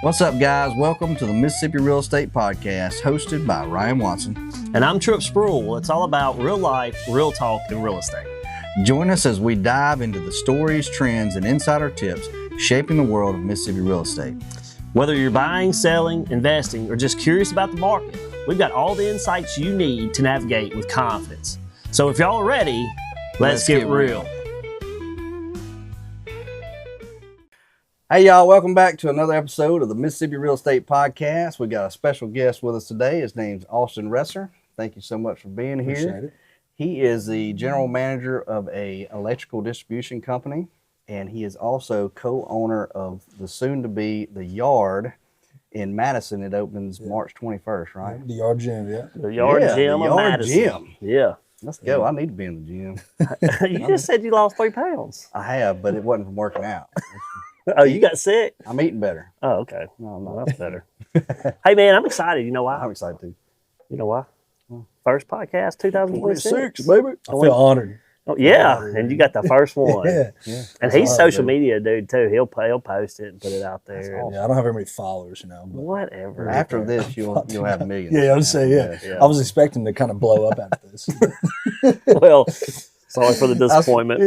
What's up, guys? Welcome to the Mississippi Real Estate Podcast, hosted by Ryan Watson. And I'm Trip Spruill. It's all about real life, real talk, and real estate. Join us as we dive into the stories, trends, and insider tips shaping the world of Mississippi real estate. Whether you're buying, selling, investing, or just curious about the market, we've got all the insights you need to navigate with confidence. So if y'all are ready, let's get real. Hey, y'all. Welcome back to another episode of the Mississippi Real Estate Podcast. We got a special guest with us today. His name's Austin Resser. Thank you so much for being here. Appreciate it. He is the general manager of a electrical distribution company, and he is also co-owner of the soon-to-be The Yard in Madison. It opens March 21st, right? The Yard Gym, yeah. The Yard Gym the of Yard Madison. Gym. Yeah. Let's go. I need to be in the gym. You just said you lost 3 pounds. I have, but it wasn't from working out. Oh, you got sick? I'm eating better. Oh, okay. No, I'm Well, not. that's better. Hey, man, I'm excited. You know why? I'm excited too. You know why? First podcast, 2026. Baby. I feel honored. Oh, yeah, and you got the first one. Yeah. And he's awesome, social dude. media dude too. He'll post it and put it out there. awesome. Yeah, I don't have very many followers, But Whatever. After this, you'll have millions. yeah, I was saying, yeah. Yeah. I was expecting to kind of blow up after this. Well, sorry for the disappointment.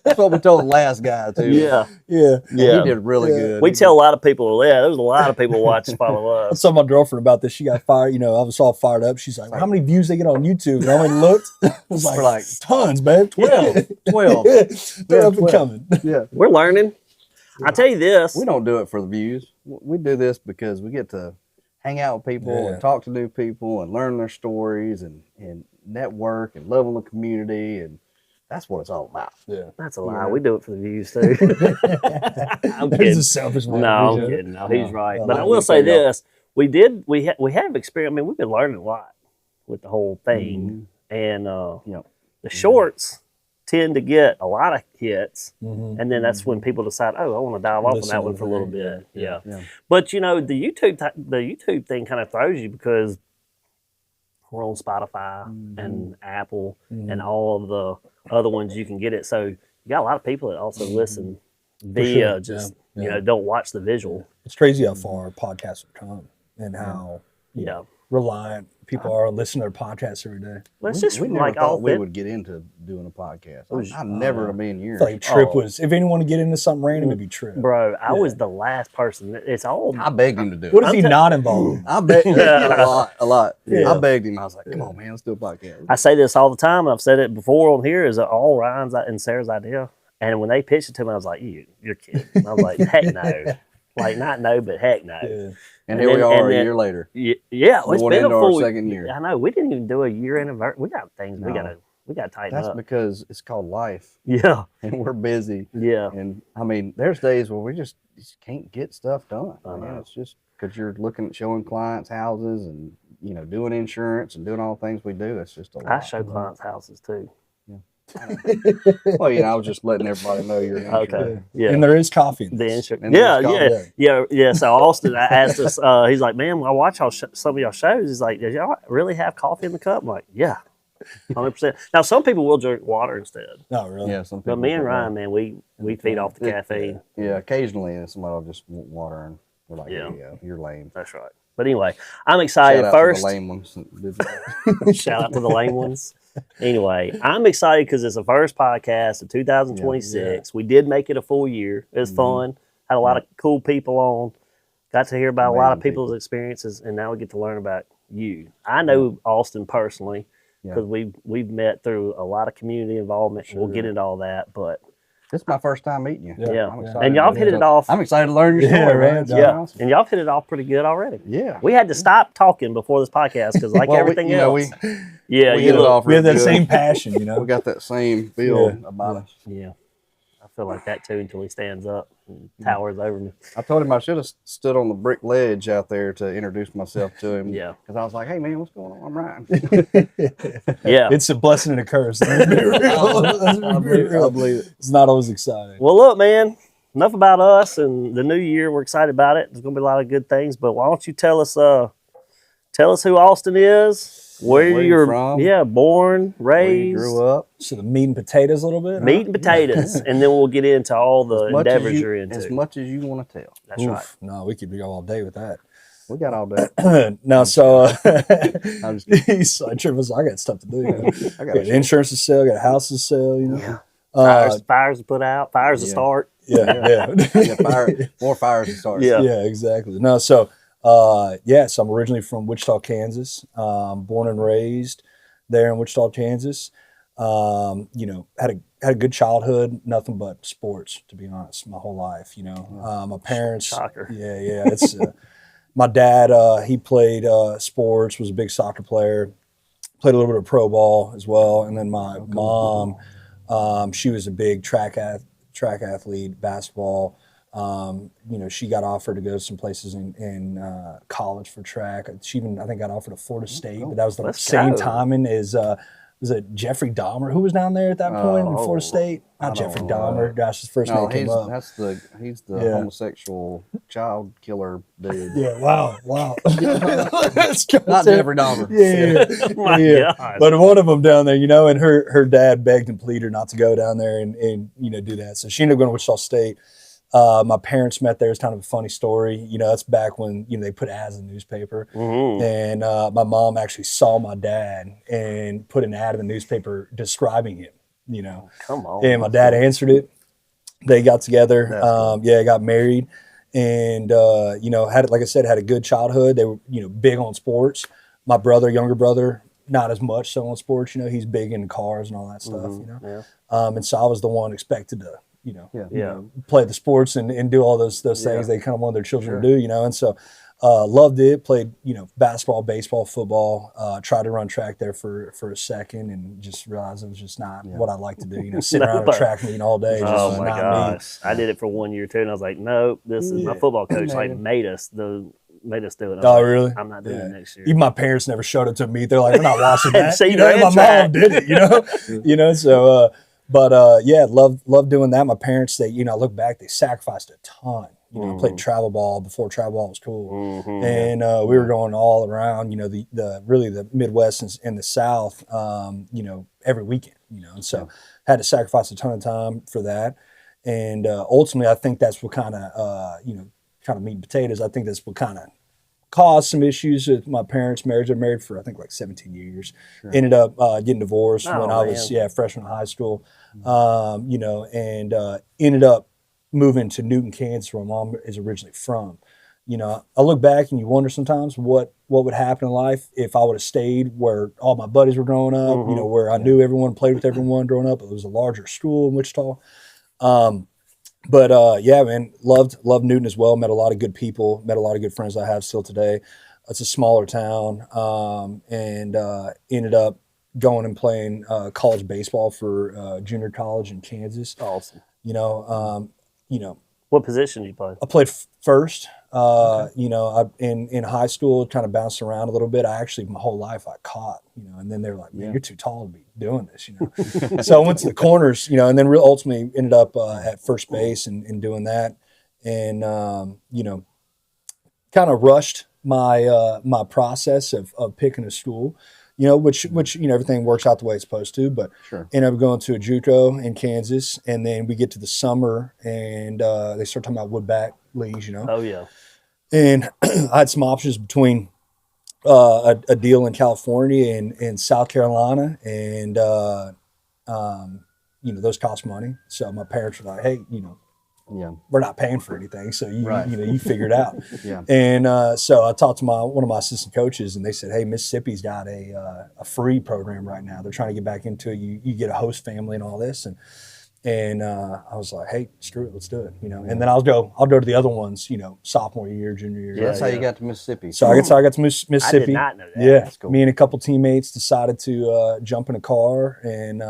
That's what we told the last guy too. Yeah, yeah. yeah. He did really good. We tell a lot of people, yeah, there's a lot of people watch follow I us. told my girlfriend about this. She got fired. I was all fired up. She's like, how many views they get on YouTube? And I went and looked. It was For like, like tons, man. 12. 12. They're up and 12. coming. Yeah. We're learning. I tell you this. We don't do it for the views. We do this because we get to hang out with people Yeah. and talk to new people and learn their stories and network and love on the community, and that's what it's all about. Yeah. That's a lie. We do it for the views too. I'm It's kidding. a selfish man. No, I'm kidding. No, he's right. Well, But I I will think say they are. this: we have experience. I mean, we've been learning a lot with the whole thing, and Yep. the shorts tend to get a lot of hits, Mhm. and then that's when people decide, oh, I want to dive off on Listen that one to for a that, little bit. Yeah. Yeah. But the YouTube thing kind of throws you because we're on Spotify and Apple and all of the other ones you can get it. So you got a lot of people that also listen via sure. just Yeah. don't watch the visual. It's crazy how far podcasts have come and how Yeah. reliant people are on listening to their podcasts every day. Well, it's just we never like thought all we fit. would get into doing a podcast. I never in a million years. Like Trip Oh. was, if anyone would get into something random, it'd be Trip. Bro, I Yeah. was the last person. It's all I begged him to do it. What is he not involved in? I begged him a lot. Yeah. I begged him. I was like, "Come on, man, let's do a podcast." I say this all the time. I've said it before on here. Is all Ryan's and Sarah's idea. And when they pitched it to me, I was like, "You're kidding." I was like, "Heck no!" Like not no, but heck no. Yeah. And here we then- are and a then- year later. Yeah, it's Going been a into our full second year. I know we didn't even do a year anniversary. We got things we No. gotta tighten That's up. because it's called life, Yeah, and we're busy. yeah. And I mean, there's days where we just can't get stuff done. I know. It's just because you're looking at showing clients houses and doing insurance and doing all the things we do. It's just a lot. I show clients houses too. Well, I was just letting everybody know you're an insurance. Okay, yeah. And there is coffee in The this. insurance. And Yeah, there's yeah. So Austin asked us. He's like, "Man, I watch some of y'all shows." He's like, "Did y'all really have coffee in the cup?" I'm like, "Yeah, 100%." Now, some people will drink water instead, No, really. Yeah, some people. but me and put Ryan, man, we feed off the caffeine. Yeah, occasionally somebody will just want water, and we're like, Yeah. "Yeah, you're lame." That's right. But anyway, I'm excited. Shout out First, to the lame ones. shout out to the lame ones. Anyway, I'm excited because it's the first podcast of 2026. We did make it a full year. It was fun. Had a lot of cool people on. Got to hear about a lot of Amazing people's experiences, and now we get to learn about you. I know Austin personally because we've met through a lot of community involvement. We'll get into all that, but This is my first time meeting you. yeah. I'm excited. And y'all hit it off. I'm excited to learn your Yeah, story, right. man. It's Yeah, awesome. and y'all hit it off pretty good already. Yeah. We had to stop talking before this podcast because, like Well, everything we else, we yeah, hit you it look, off We have real that good. same passion, We got that same feel Yeah. about us. yeah. I feel like that too until he stands up and towers over me. I told him I should have stood on the brick ledge out there to introduce myself to him. Yeah. Because I was like, "Hey, man, what's going on? I'm Ryan." Yeah. It's a blessing and a curse. Let's be real. Let's be real. I believe it. It's not always exciting. Well, look, man, enough about us and the new year. We're excited about it. There's going to be a lot of good things. But why don't you tell us who Austin is Where you from? Yeah, born, Where you raised. grew up. So the meat and potatoes a little bit. Meat and potatoes, and then we'll get into all the As much as endeavors you- you're into. As much as you want to tell. That's right. No, we could go all day with that. We got all day. No, so I'm just kidding. he's like, Triple, I got stuff to do. You know? I I got got insurance to sell, got a house to sell. You know, Yeah. Fires to put out, fires to yeah. start. yeah. more fires to start. Yeah. Yeah, exactly. No, so so I'm originally from Wichita, Kansas. Born and raised there in Wichita, Kansas. You know, had a good childhood, nothing but sports, to be honest, my whole life. You know, my parents. Shocker. Yeah. It's my dad. He played sports, was a big soccer player, played a little bit of pro ball as well, and then my mom. She was a big track athlete, basketball. You know, she got offered to go some places in college for track. She even, I think, got offered to Florida State, but that was the Let's same go. timing as, was it Jeffrey Dahmer who was down there at that point in Florida State? Not Jeffrey Dahmer. Gosh, his first name came up. He's the Yeah. homosexual child killer dude. Yeah, wow. Let's go. Not Jeffrey Dahmer. Yeah. Oh my Yeah. God. But one of them down there, you know, and her dad begged and pleaded her not to go down there and you know, do that. So she ended up going to Wichita State. My parents met there. It's kind of a funny story. You know, that's back when, you know, they put ads in the newspaper. Mhm. And my mom actually saw my dad and put an ad in the newspaper describing him, you know. Come on. And my dad answered it. They got together. That's cool. Got married. And, you know, like I said, had a good childhood. They were, you know, big on sports. My younger brother, not as much so on sports. You know, he's big into cars and all that stuff, you know. Yeah. And so I was the one expected to, you know, Yeah. play the sports and do all those things they kind of want their children to do, you know. And so loved it, played, you know, basketball, baseball, football, tried to run track there for a second and just realized it was just not what I like to do, you know, sitting around a track meet all day. Oh Just my not gosh. I did it for 1 year too, and I was like, nope, this is my football coach like made us do it. I was Oh, like, really? I'm not doing it next year. Even my parents never showed it to me. They're like, we're not watching that. See, You know, ran my track. mom did it, you know? You know, so, love doing that. My parents, they, you know, I look back, they sacrificed a ton. You know, I played travel ball before travel ball was cool. And we were going all around, you know, the Midwest and the South, you know, every weekend, you know. And so had to sacrifice a ton of time for that. And ultimately, I think that's what kind of, you know, kind of meat and potatoes. I think that's what kind of caused some issues with my parents' marriage. They're married for, I think, like 17 years. Sure. Ended up getting divorced when I was, freshman in high school, you know, and ended up moving to Newton, Kansas, where my mom is originally from. You know, I look back and you wonder sometimes what would happen in life if I would have stayed where all my buddies were growing up, you know, where I knew everyone, played with everyone growing up. It was a larger school in Wichita. Man, loved Newton as well. Met a lot of good people, met a lot of good friends I have still today. It's a smaller town, and ended up going and playing college baseball for junior college in Kansas. Awesome. You know, What position did you play? I played first. You know, in high school, kind of bounced around a little bit. I actually, my whole life, I caught, you know, and then they were like, man, you're too tall to be doing this, you know. So I went to the corners, you know, and then ultimately ended up at first base and doing that. And, you know, kind of rushed my process of picking a school, you know, which, you know, everything works out the way it's supposed to, but ended up going to a JUCO in Kansas. And then we get to the summer and they start talking about woodback leagues, you know. Oh, yeah. And I had some options between a deal in California and South Carolina. And, you know, those cost money. So my parents were like, hey, you know, we're not paying for anything, so you know, you figure it out. And so I talked to one of my assistant coaches, and they said, "Hey, Mississippi's got a free program right now. They're trying to get back into it. You get a host family and all this." And I was like, "Hey, screw it, let's do it." You know. And then I'll go to the other ones. You know, sophomore year, junior year. So that's how you got to Mississippi. So I got to Mississippi. I did not know that. Yeah, That's cool. Me and a couple teammates decided to jump in a car, and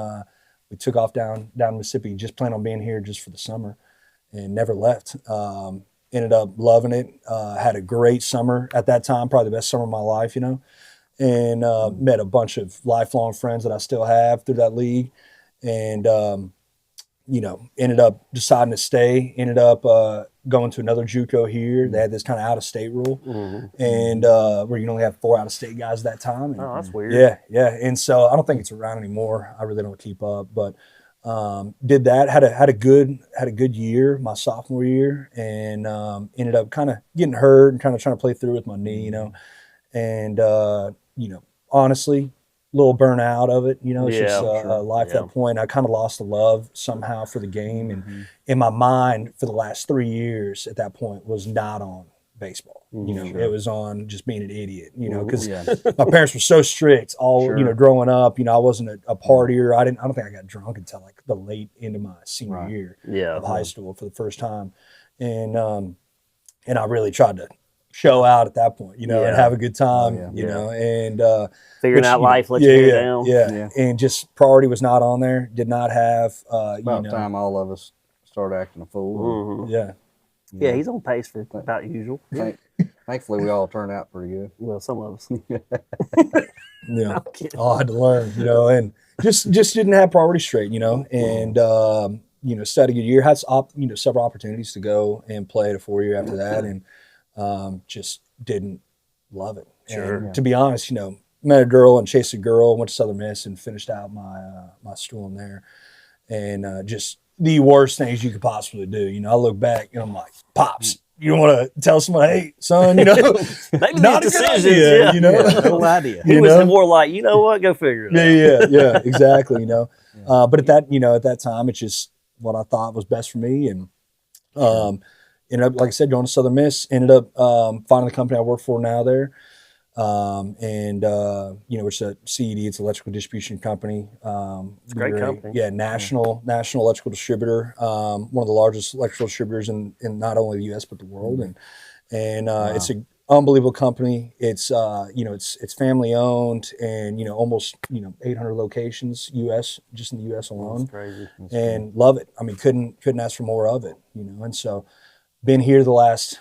we took off down Mississippi. Just planned on being here just for the summer. And never left. Ended up loving it. Had a great summer at that time, probably the best summer of my life, you know. And met a bunch of lifelong friends that I still have through that league. And, ended up deciding to stay, ended up going to another JUCO here. They had this kind of out-of-state rule, and where you can only have 4 out-of-state guys at that time. And, Oh, that's weird. Yeah. And so I don't think it's around anymore. I really don't keep up, but did that. Had a good year my sophomore year, and ended up kind of getting hurt and kind of trying to play through with my knee, and honestly, a little burnout of it. It's just life at that point. I kind of lost the love somehow for the game, and in my mind for the last 3 years at that point was not on baseball. It was on just being an idiot, because my parents were so strict growing up. I wasn't a partier. I don't think I got drunk until like the late into my senior year of high school for the first time. And I really tried to show out at that point, and have a good time, and figuring out life, let your hair down. Yeah. And just priority was not on there. Did not have, About time all of us started acting a fool. Yeah, he's on pace for about usual. Thankfully, we all turned out pretty good. Well, some of us. I had to learn, and just didn't have priority straight, and started a good year. Had several opportunities to go and play at a 4-year after that, and just didn't love it. And to be honest, met a girl and chased a girl, went to Southern Miss and finished out my schooling there, and just the worst things you could possibly do. I look back and I'm like, Pops, you want to tell someone, hey, son, Maybe not a good idea, No idea. He was more like, you know what, go figure it out. Yeah, exactly. But at that time, it's just what I thought was best for me, and ended up, like I said, going to Southern Miss. Ended up finding the company I work for now there. Which is a CED, it's an electrical distribution company. It's a great company. National electrical distributor, one of the largest electrical distributors in not only the U.S. but the world, and it's an unbelievable company. It's it's family owned, and almost 800 locations just in the U.S. alone. That's crazy. And love it. I mean, couldn't ask for more of it. And so been here the last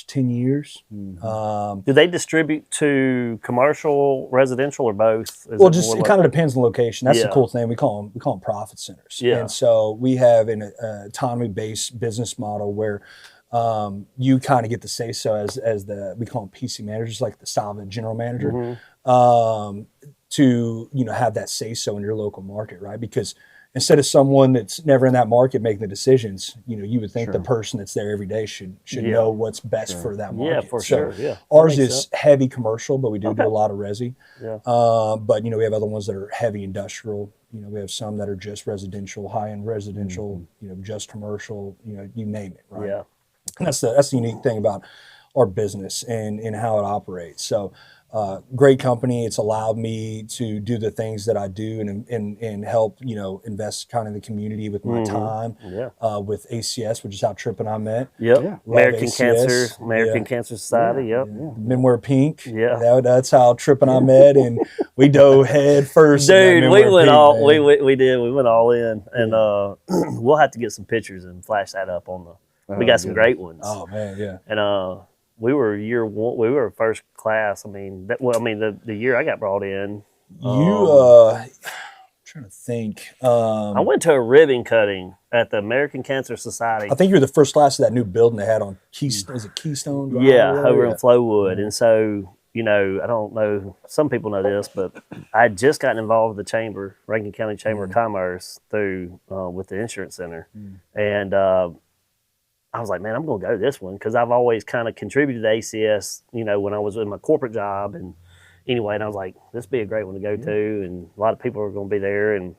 10 years. Do they distribute to commercial, residential, or both? It kind of depends on location. That's the cool thing. We call them profit centers. Yeah. And so we have an autonomy-based business model where you kind of get to say so as we call them PC managers, like the style of a general manager, to have that say so in your local market, right? Because instead of someone that's never in that market making the decisions, you would think the person that's there every day should know what's best for that market. Yeah, for sure. Yeah. Ours is heavy commercial, but we do a lot of resi. Yeah. But we have other ones that are heavy industrial. We have some that are just residential, high-end residential, just commercial, you name it, right? Yeah. And that's the unique thing about our business and how it operates. So great company. It's allowed me to do the things that I do and help, invest kind of in the community with my time. Yeah. With ACS, which is how Tripp and I met. Yep. Yeah. American Cancer Society. Yep. Yeah. Men Wear Pink. Yeah. That's how Tripp and I met, and we dove head first. Dude, we went all we did. We went all in, and we'll have to get some pictures and flash that up on the. We got some great ones. Oh man, yeah. And we were year one. We were first class. I mean, the year I got brought in. I'm trying to think. I went to a ribbon cutting at the American Cancer Society. I think you were the first class of that new building they had on Keystone. Is it Keystone Drive? Yeah, over in Flowood. And so, I don't know. Some people know this, but I had just gotten involved with the chamber, Rankin County Chamber of Commerce, through with the insurance center, and. I was like, man, I'm going to go to this one because I've always kind of contributed to ACS, when I was in my corporate job. And anyway, and I was like, this would be a great one to go to. And a lot of people are going to be there. And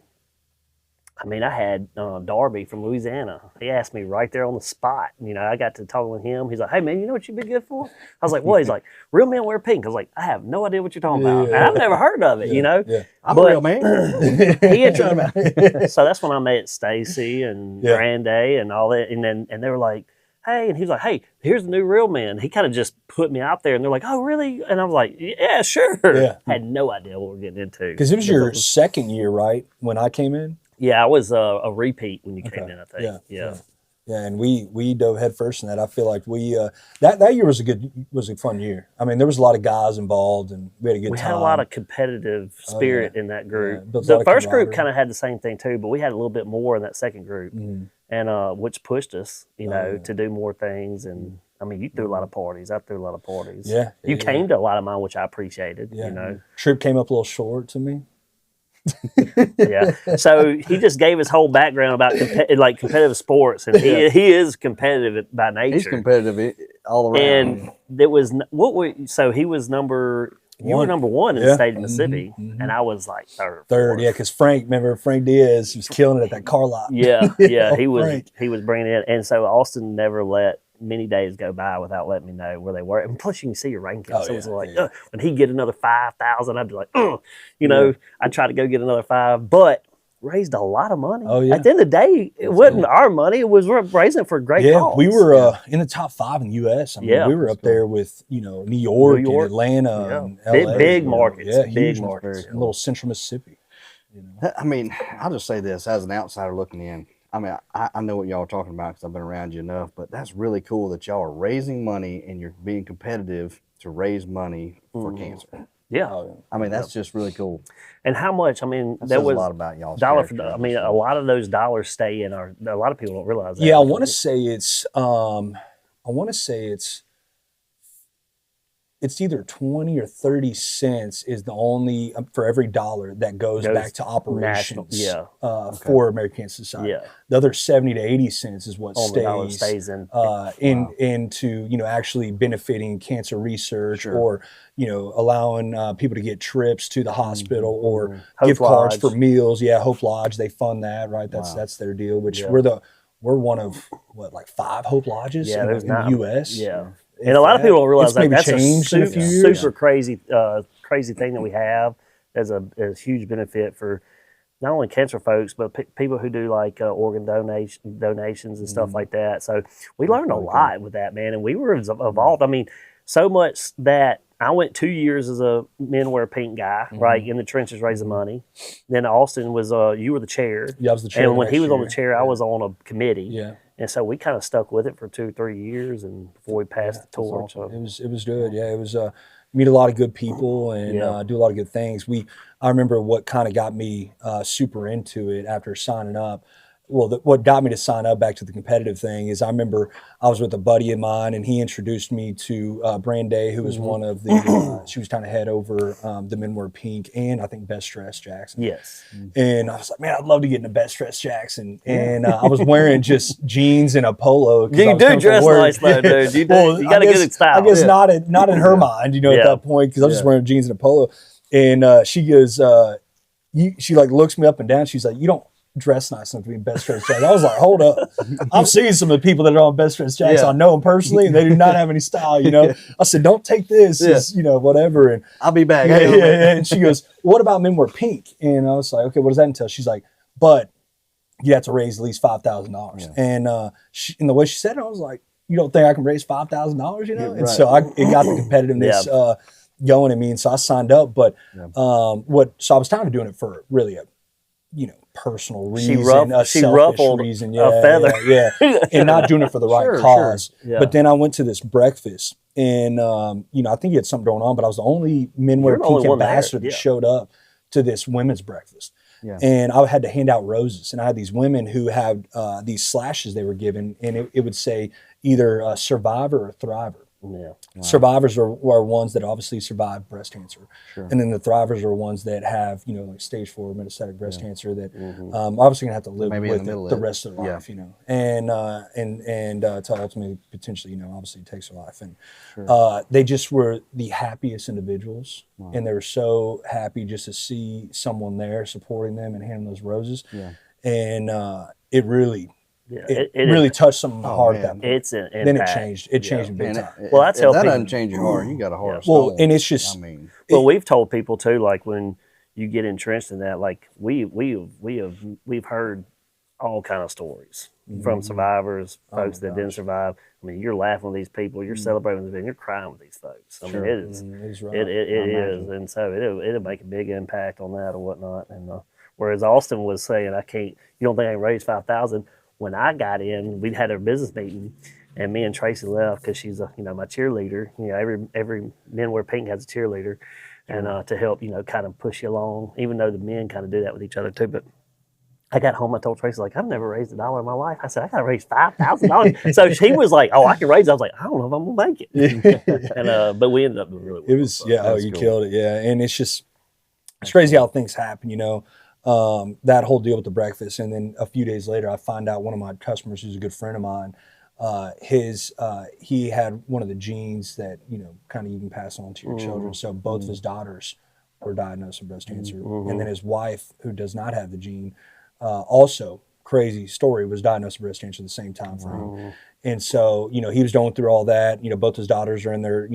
I mean, I had Darby from Louisiana. He asked me right there on the spot. I got to talk with him. He's like, hey, man, you know what you'd be good for? I was like, what? He's like, Real Men Wear Pink. I was like, I have no idea what you're talking about. And I've never heard of it, Yeah. I'm a real man. So that's when I met Stacy and Grande and all that. And they were like, hey, and he was like, hey, here's the new Real Men. He kind of just put me out there, and they're like, oh, really? And I was like, yeah, sure. Yeah. Had no idea what we're getting into. Because it was your second year, right, when I came in? Yeah, I was a repeat when you came in, I think. Yeah. Yeah, and we dove headfirst in that. I feel like we that year was a fun year. I mean, there was a lot of guys involved, and we had a good time. We had a lot of competitive spirit in that group. built a lot The of first group camaraderie. kind of had the same thing too, but we had a little bit more in that second group, and which pushed us, to do more things. And I mean, you threw a lot of parties. I threw a lot of parties. Yeah, you yeah. came to a lot of mine, which I appreciated. Yeah. Trip came up a little short to me. Yeah. So he just gave his whole background about competitive sports, and he is competitive by nature. He's competitive all around. And there was so he was number. You were number one in the state of Mississippi, and I was like third. Third, yeah, because Frank Diaz was killing it at that car lot. Yeah, he was bringing it, and so Austin never let many days go by without letting me know where they were. And plus, you can see your rankings. So it was like, when he get another 5,000, I'd be like, I'd try to go get another 5, but raised a lot of money. Oh, yeah. At the end of the day, it wasn't our money. It was raising it for a great cause. We were in the top 5 in the U.S. I mean, we were up there with, New York, and Atlanta, and LA. Big markets. Yeah, big huge markets. A little central Mississippi. I mean, I'll just say this as an outsider looking in. I mean, I know what y'all are talking about because I've been around you enough, but that's really cool that y'all are raising money and you're being competitive to raise money for cancer. Yeah. I mean, that's just really cool. And how much, I mean, that there was a lot about y'all. I mean, a lot of those dollars stay in a lot of people don't realize that. Yeah, I want to say it's either 20 or 30 cents is the only for every dollar that goes back to operations for American Cancer Society. Yeah. The other 70 to 80 cents is what stays in into actually benefiting cancer research or allowing people to get trips to the hospital or gift cards for meals. Yeah, Hope Lodge, they fund that, right? That's their deal. Which we're one of 5 Hope Lodges in the U.S. Yeah. And a lot of people don't realize that that's a super crazy thing that we have as a huge benefit for not only cancer folks, but people who do like organ donations and stuff like that. So we learned a lot with that, man, and we were involved. I mean, so much that I went 2 years as a Men Wear Pink guy, right, in the trenches raising money. Then Austin was, you were the chair. Yeah, I was the chair. And when he was on the chair, I was on a committee. Yeah. And so we kind of stuck with it for 2-3 years, and before we passed the torch. Awesome. It was good. Yeah, it was meet a lot of good people and do a lot of good things. I remember what kind of got me super into it after signing up. Well, what got me to sign up back to the competitive thing is I remember I was with a buddy of mine and he introduced me to Branday, who was one of the, she was kind of head over the Men Wear Pink and I think Best Dressed Jackson. Yes. And I was like, man, I'd love to get into Best Dressed Jackson. And I was wearing just jeans and a polo. You do dress nice though, dude. You got a good style. I guess not in her mind, at that point, because I was just wearing jeans and a polo. And she goes, she like looks me up and down. She's like, you don't dress nice enough to be Best Dressed Jackson. I was like, hold up. I've seen some of the people that are on Best Dressed Jackson. I know them personally, and they do not have any style, I said, don't take this, it's, whatever. And I'll be back. And she goes, what about Men Wear Pink? And I was like, okay, what does that entail? She's like, but you have to raise at least $5,000. Yeah. And in the way she said it, I was like, you don't think I can raise $5,000, Yeah, And so it got the competitiveness going in me. And so I signed up, but so I was tired of doing it for really a, personal reason, a selfish reason, a feather, and not doing it for the right cause. Sure. Yeah. But then I went to this breakfast, and I think he had something going on, but I was the only Men Wear Pink ambassador that showed up to this women's breakfast. Yeah. And I had to hand out roses, and I had these women who had these slashes they were given, and it would say either survivor or thriver. Yeah. Wow. Survivors are ones that obviously survived breast cancer. Sure. And then the thrivers are ones that have, like stage 4 metastatic breast cancer that obviously going to have to live with the rest of their life, and to ultimately potentially, obviously takes their life. And they just were the happiest individuals. Wow. And they were so happy just to see someone there supporting them and handing those roses. Yeah. And it really... Yeah, it really touched some of my heart at that point. It's an impact. Then it changed. It changed big time. Well, that's helping. That doesn't change your heart. You got a heart of stone. Well, and it's just. Well, we've told people too, like when you get entrenched in that, like we've heard all kind of stories from survivors, folks that didn't survive. I mean, you're laughing with these people, you're celebrating with them, you're crying with these folks. I mean, it is. It is, and so it'll make a big impact on that or whatnot. And whereas Austin was saying, you don't think I can raise $5,000. when I got in, we'd had our business meeting, and me and Tracy left because she's my cheerleader. Every Men Wear Pink has a cheerleader, and to help kind of push you along. Even though the men kind of do that with each other too, but. I got home. I told Tracy, I've never raised $1 in my life. I said, I got to raise $5,000. So she was like, oh, I can raise it. I was like, I don't know if I'm going to make it. And but we ended up doing really well. It was, you killed it. Yeah. And it's crazy how things happen, that whole deal with the breakfast. And then a few days later, I find out one of my customers who's a good friend of mine, he had one of the genes that, kind of you can pass on to your children. So both of his daughters were diagnosed with breast cancer. And then his wife, who does not have the gene, also crazy story, was diagnosed with breast cancer at the same time frame. And so, he was going through all that. Both his daughters are in their,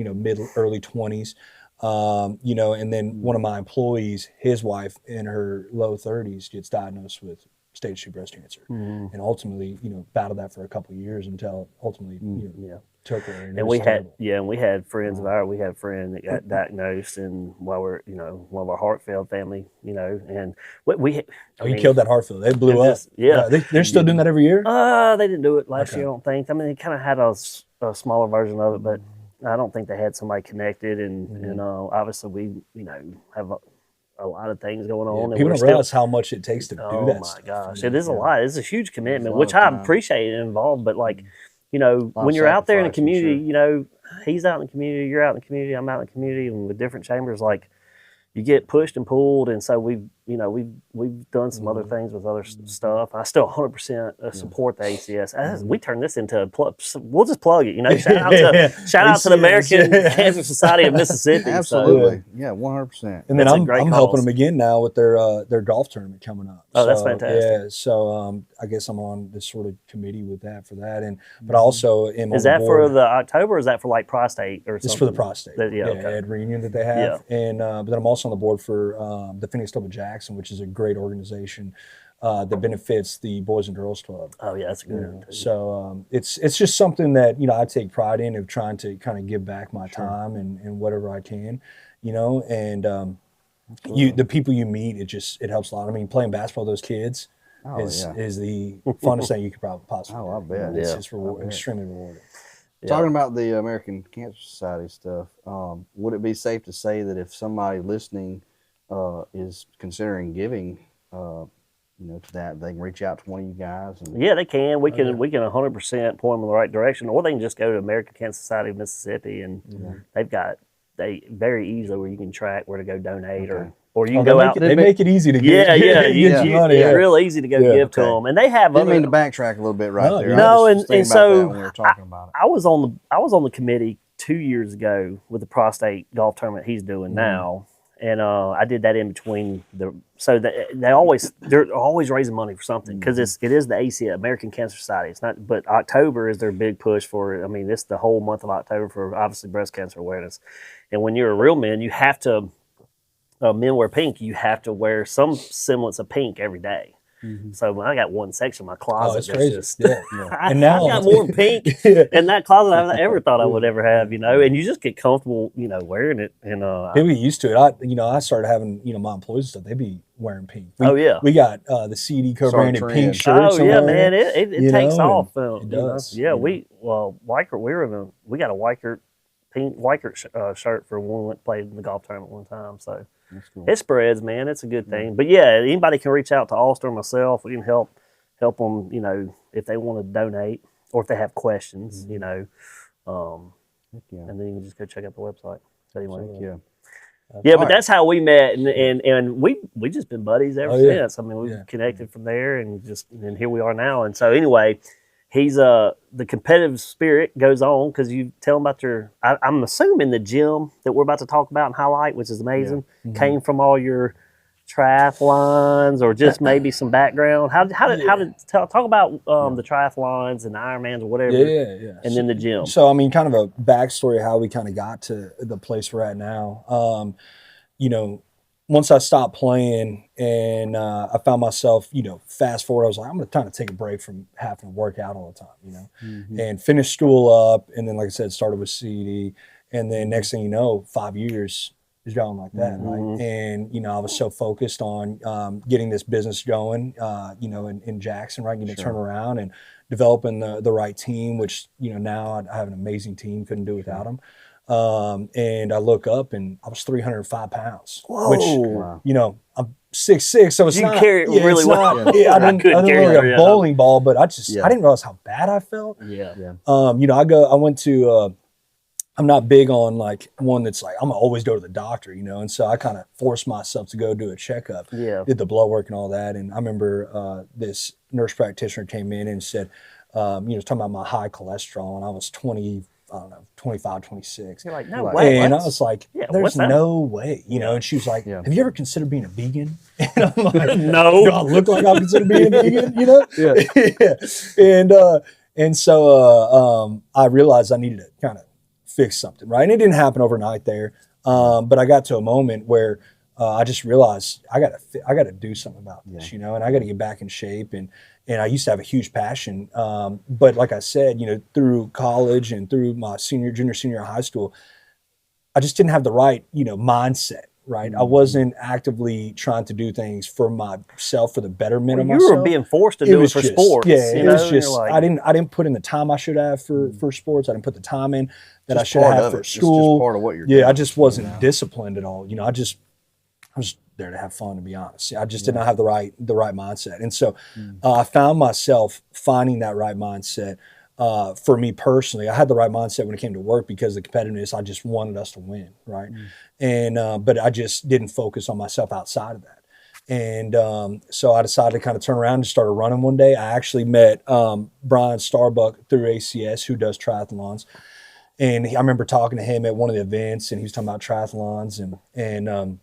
early 20s. And then one of my employees, his wife in her low 30s, gets diagnosed with stage 2 breast cancer. And ultimately, battled that for a couple of years until ultimately, took her. And we had friends of ours. We had a friend that got diagnosed, and while we're, one of our heart failed family, and we you killed that heart failure. They blew up. They're still doing that every year? They didn't do it last year, I don't think. I mean, they kind of had a smaller version of it, but I don't think they had somebody connected, and obviously we, have a lot of things going on. People don't realize how much it takes to do that. Oh my gosh, it is a lot. It's a huge commitment, which I appreciate and involved, but when you're out there in the community, he's out in the community, you're out in the community, I'm out in the community, and with different chambers, you get pushed and pulled. And so we've done some other things with other stuff. I still 100% support the ACS. We turn this into a plug. We'll just plug it, shout out to the American Cancer Society of Mississippi. Absolutely. Yeah, 100%. And then I'm helping them again now with their golf tournament coming up. Oh, that's fantastic. Yeah. So I guess I'm on this sort of committee with that for that. But I also am Is that for the October, or is that for prostate or something? It's for the prostate. Okay. Ed reunion that they have. Yeah. And but then I'm also on the board for the Phoenix Club of Jackson, which is a great organization that benefits the Boys and Girls Club. Oh yeah, that's a good one. So it's just something that I take pride in, of trying to kind of give back my time and whatever I can, and the people you meet, it helps a lot. I mean, playing basketball with those kids is the funnest thing you could probably possibly. Oh, I bet. It's extremely rewarding. Yeah. Talking about the American Cancer Society stuff, would it be safe to say that if somebody listening is considering giving, to that, they can reach out to one of you guys? Yeah, they can. We can 100% point them in the right direction, or they can just go to American Cancer Society of Mississippi, and they very easily where you can track where to go donate, or you can go out. They make it easy to give. It's real easy to go give to them, and they have. Didn't mean to backtrack a little bit there. No, and so when we were talking about it. I was on the committee 2 years ago with the prostate golf tournament he's doing now. And I did that in between they're always raising money for something, because it is the ACA, American Cancer Society. It's not, but October is their big push for. I mean, it's the whole month of October for obviously breast cancer awareness. And when you're a real man, you have to. Men wear pink. You have to wear some semblance of pink every day. So when I got one section of my closet, and now I got more pink in that closet than I ever thought I would ever have, and you just get comfortable, wearing it. And people get used to it. I started having, my employees and stuff, they'd be wearing pink. We got the CD co-branded pink shirts. Oh yeah, man, it takes off. It does. Yeah, we got a Weichert pink Weichert shirt for when we played in the golf tournament one time. So. That's cool. It spreads, man. It's a good thing. But yeah, anybody can reach out to Alistair or myself. We can help them, if they want to donate or if they have questions, and then you can just go check out the website. But that's how we met, and we just been buddies ever since. I mean, we've connected from there, and here we are now. And so anyway, he's the competitive spirit goes on, because you tell him about I'm assuming the gym that we're about to talk about and highlight, which is amazing, came from all your triathlons, or just maybe some background. How did talk about the triathlons and the Ironmans or whatever, and then the gym. So I mean, kind of a backstory of how we kind of got to the place we're at now. Once I stopped playing and I found myself, fast forward, I was like, I'm going to kind of take a break from having to work out all the time, and finish school up. And then, like I said, started with CED. And then next thing you know, 5 years, going like that, right? And, you know, I was so focused on getting this business going, you know, in Jackson, right? Getting it turned around and developing the right team, which, you know, now I have an amazing team, couldn't do without them. And I look up and I was 305 pounds, which, you know, I'm 6'6", so it's you not, carry it really well. Yeah, I didn't carry like a bowling ball, but I didn't realize how bad I felt. Yeah. You know, I went to, I'm not big on like one that's like, I'm gonna always go to the doctor, you know? And so I kind of forced myself to go do a checkup, did the blood work and all that. And I remember this nurse practitioner came in and said, you know, talking about my high cholesterol, and I was 25, 26. You're like, no way. And I was like, there's no way, you know? And she was like, have you ever considered being a vegan? And I'm like, no. Do I look like I consider being a vegan, you know? Yeah. And so I realized I needed to kind of fix something, right? And it didn't happen overnight there. But I got to a moment where I just realized I got to do something about this, you know, and I got to get back in shape. And I used to have a huge passion. But like I said, you know, through college and through my junior, senior high school, I just didn't have the right, you know, mindset, right? I wasn't actively trying to do things for myself, for the betterment of myself. You were being forced to do it for sports. Yeah, you it know? was just, like, I didn't put in the time I should have for sports. I didn't put the time in that I should have for It's school. just part of what you're doing. I just wasn't disciplined at all. You know, I was there to have fun, to be honest. I just did not have the right mindset. And so I found myself finding that right mindset. For me personally, I had the right mindset when it came to work because of the competitiveness. I just wanted us to win, right? And but I just didn't focus on myself outside of that. And so I decided to kind of turn around and started running one day. I actually met Brian Starbuck through ACS, who does triathlons. And I remember talking to him at one of the events, and he was talking about triathlons, and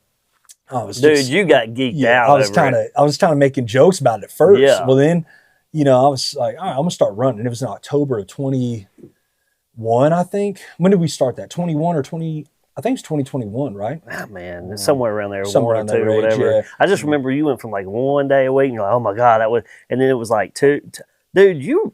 I was you got geeked out. I was kind of making jokes about it at first. Yeah. Well, then, you know, I was like, all right, I'm gonna start running. And it was in October of 21, I think. When did we start that? 21 or 20? I think it's 2021, right? Ah, man, it's somewhere around there, Somewhere one or around two that or range, whatever. yeah. I just remember you went from like one day a week, and you're like, oh my god, and then it was like two. Dude,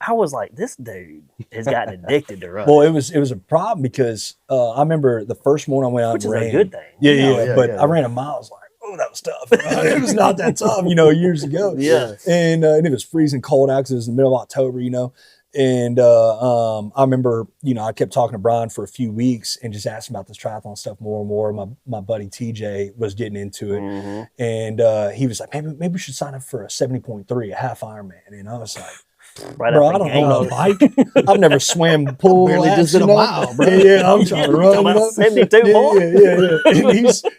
I was like, this dude has gotten addicted to running. Well, it was a problem because I remember the first morning I went out Which and is ran. a good thing. Yeah. I ran a mile. I was like, oh, that was tough. It was not that tough, you know, years ago. Yeah. And it was freezing cold out because it was in the middle of October, you know. And I remember, you know, I kept talking to Brian for a few weeks and just asking about this triathlon stuff more and more. My buddy TJ was getting into it. And he was like, maybe we should sign up for a 70.3, a half Ironman. And I was like, bro, I don't own a bike. I've never swam pool. Barely just did a mile, bro. Yeah, I'm trying to run. About 72 more. Yeah. And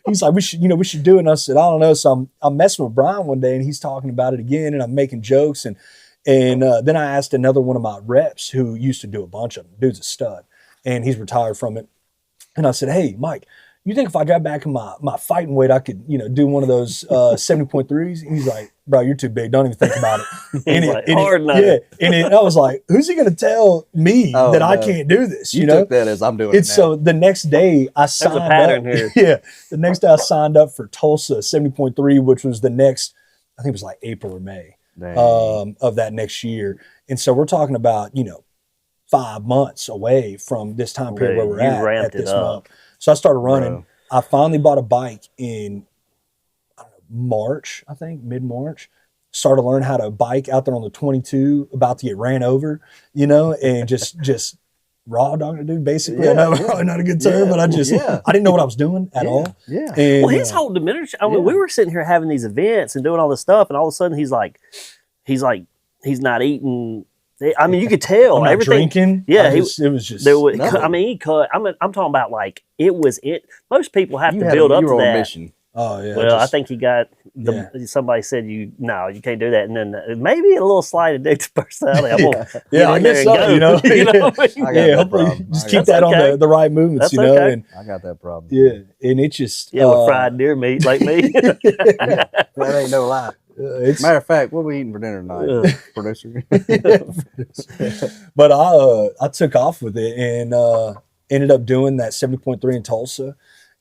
he's like, we should do it. And I said, I don't know. So I'm messing with Brian one day, and he's talking about it again, and I'm making jokes. And then I asked another one of my reps who used to do a bunch of them. Dude's a stud, and he's retired from it. And I said, hey, Mike, you think if I drop back in my fighting weight, I could, you know, do one of those 70.3s? And he's like, bro, you're too big. Don't even think about it. Hard enough. Yeah. And I was like, who's he going to tell me that I can't do this? You know? took that as I'm doing it now. So the next day I signed There's a pattern up. here. Yeah. The next day I signed up for Tulsa 70.3, which was the next, I think it was like April or May of that next year. And so we're talking about, you know, 5 months away from this time period where we're at this month. So I started running. Bro. I finally bought a bike in March, I think, mid-March. Started to learn how to bike out there on the 22, about to get ran over, you know, and just raw dog to do, basically. I know probably not a good term, but I didn't know what I was doing at all. Yeah. And, well, his whole demeanor, I mean, we were sitting here having these events and doing all this stuff, and all of a sudden he's not eating. I mean, you could tell I'm not everything. Drinking. Yeah, it was just. I mean, he cut. I'm talking about like it was it. Most people have to build up to that. Mission. Oh yeah. Well, I think he got somebody said you can't do that, and then maybe a little slight addictive personality. I guess so. You know, hopefully just keep that on the right movements. That's you know, okay. and I got that problem. Yeah, and it just with fried deer meat like me. That ain't no lie. Matter of fact, what are we eating for dinner tonight, producer? But I took off with it and ended up doing that 70.3 in Tulsa,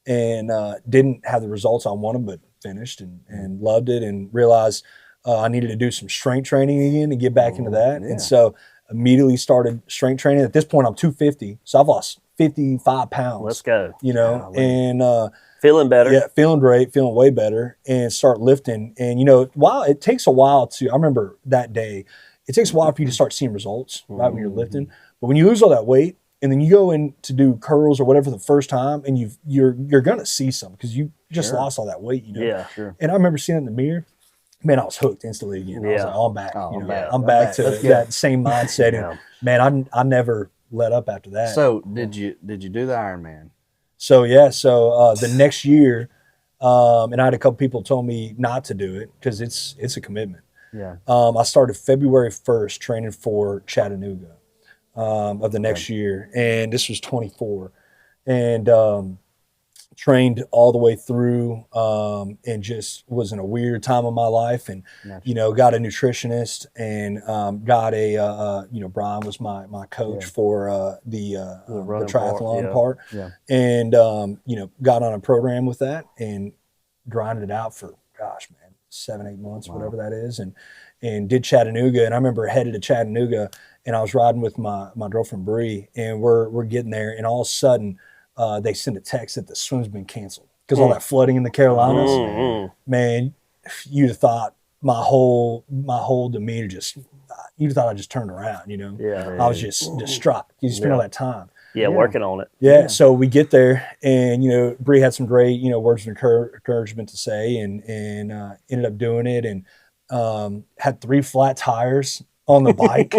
and didn't have the results I wanted, but finished and loved it, and realized I needed to do some strength training again to get back into that. And so immediately started strength training. At this point, I'm 250, so I've lost 55 pounds. Let's go. You know, and feeling better. Yeah, feeling great, feeling way better, and start lifting. And you know, while it takes a while to, I remember that day, it takes a while for you to start seeing results, right, when you're lifting. But when you lose all that weight, and then you go in to do curls or whatever the first time, and you're gonna see some because you just lost all that weight, you know. Yeah, sure. And I remember seeing it in the mirror. Man, I was hooked instantly again. I was like, oh, I'm back. Oh, you know, back. I'm back to that same mindset. Yeah. And man, I never let up after that. So did you do the Ironman? So yeah, the next year, and I had a couple people told me not to do it because it's a commitment. Yeah. I started February 1st training for Chattanooga of the next year, and this was 24, and trained all the way through, and just was in a weird time of my life, and you know, got a nutritionist, and got a you know, Brian was my coach for the triathlon part, and you know, got on a program with that and grinded it out for 7-8 months, whatever that is, and did Chattanooga. And I remember headed to Chattanooga, and I was riding with my girlfriend Bree, and we're getting there, and all of a sudden they send a text that the swim's been canceled because all that flooding in the Carolinas. Man, you'd have thought my whole demeanor you'd have thought I just turned around, you know. I was just distraught. You spend all that time. Working on it. Yeah, so we get there, and you know, Bree had some great, you know, words of encouragement to say, and ended up doing it, and had 3 flat tires on the bike.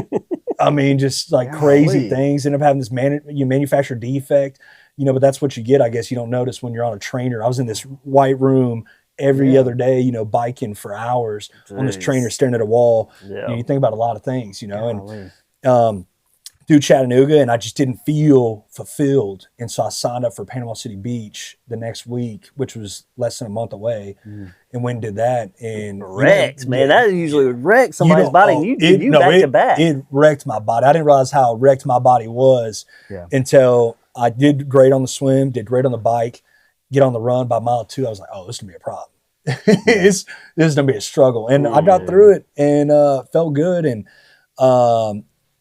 I mean, just like crazy things. Ended up having this manufacturer defect, you know, but that's what you get, I guess. You don't notice when you're on a trainer. I was in this white room every other day, you know, biking for hours on this trainer, staring at a wall. You know, you think about a lot of things, you know, and through Chattanooga, and I just didn't feel fulfilled. And so I signed up for Panama City Beach the next week, which was less than a month away, and went and did that. And wrecked, man. That usually would wreck somebody's body. And you back to back. It wrecked my body. I didn't realize how wrecked my body was until I did great on the swim, did great on the bike, get on the run. By mile 2, I was like, oh, this is going to be a problem. This is going to be a struggle. And I got through it and felt good. And,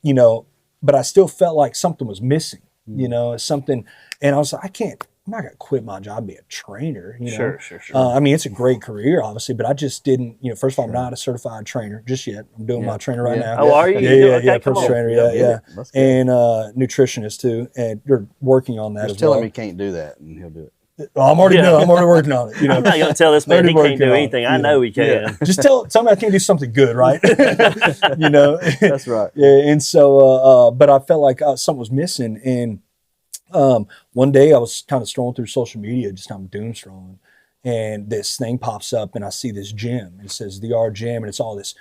you know, but I still felt like something was missing, you know, something. And I was like, I'm not going to quit my job, be a trainer, you know. Sure. I mean, it's a great career, obviously, but I just didn't, you know, first of all, I'm not a certified trainer just yet. I'm doing my trainer right now. Oh, are you? Yeah, personal trainer, and nutritionist too, and you're working on that. Just tell him he can't do that, and he'll do it. I'm already doing. I'm already working on it. You know, I'm not going to tell this man he can't do anything. I know he can. Yeah. Just tell me I can't do something good, right? You know, that's right. Yeah, and so, but I felt like something was missing, and one day I was kind of scrolling through social media, just I'm doom scrolling, and this thing pops up, and I see this gym, and it says the R Gym, and it's all this,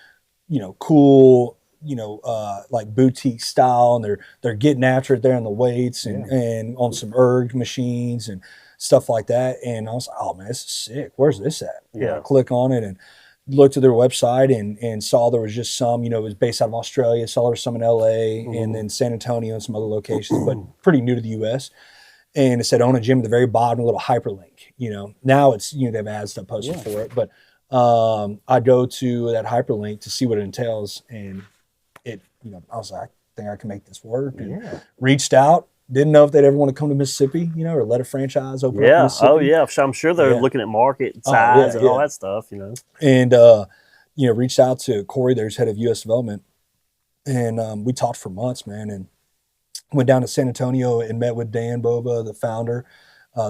you know, cool, you know, like boutique style, and they're getting after it there on the weights and on some erg machines and stuff like that. And I was like, oh man, this is sick. Where's this at? And I click on it and looked at their website and saw there was just some, you know, it was based out of Australia, saw there was some in LA and then San Antonio and some other locations, but pretty new to the US. And it said own a gym at the very bottom, a little hyperlink, you know. Now it's, you know, they have ads that posted for it, but I go to that hyperlink to see what it entails, and it, you know, I was like, I think I can make this work, and reached out. Didn't know if they'd ever want to come to Mississippi, you know, or let a franchise open up in Mississippi. Oh, yeah. I'm sure they're looking at market size and all that stuff, you know. And, you know, reached out to Corey, there's head of U.S. development, and we talked for months, man, and went down to San Antonio and met with Dan Boba, the founder.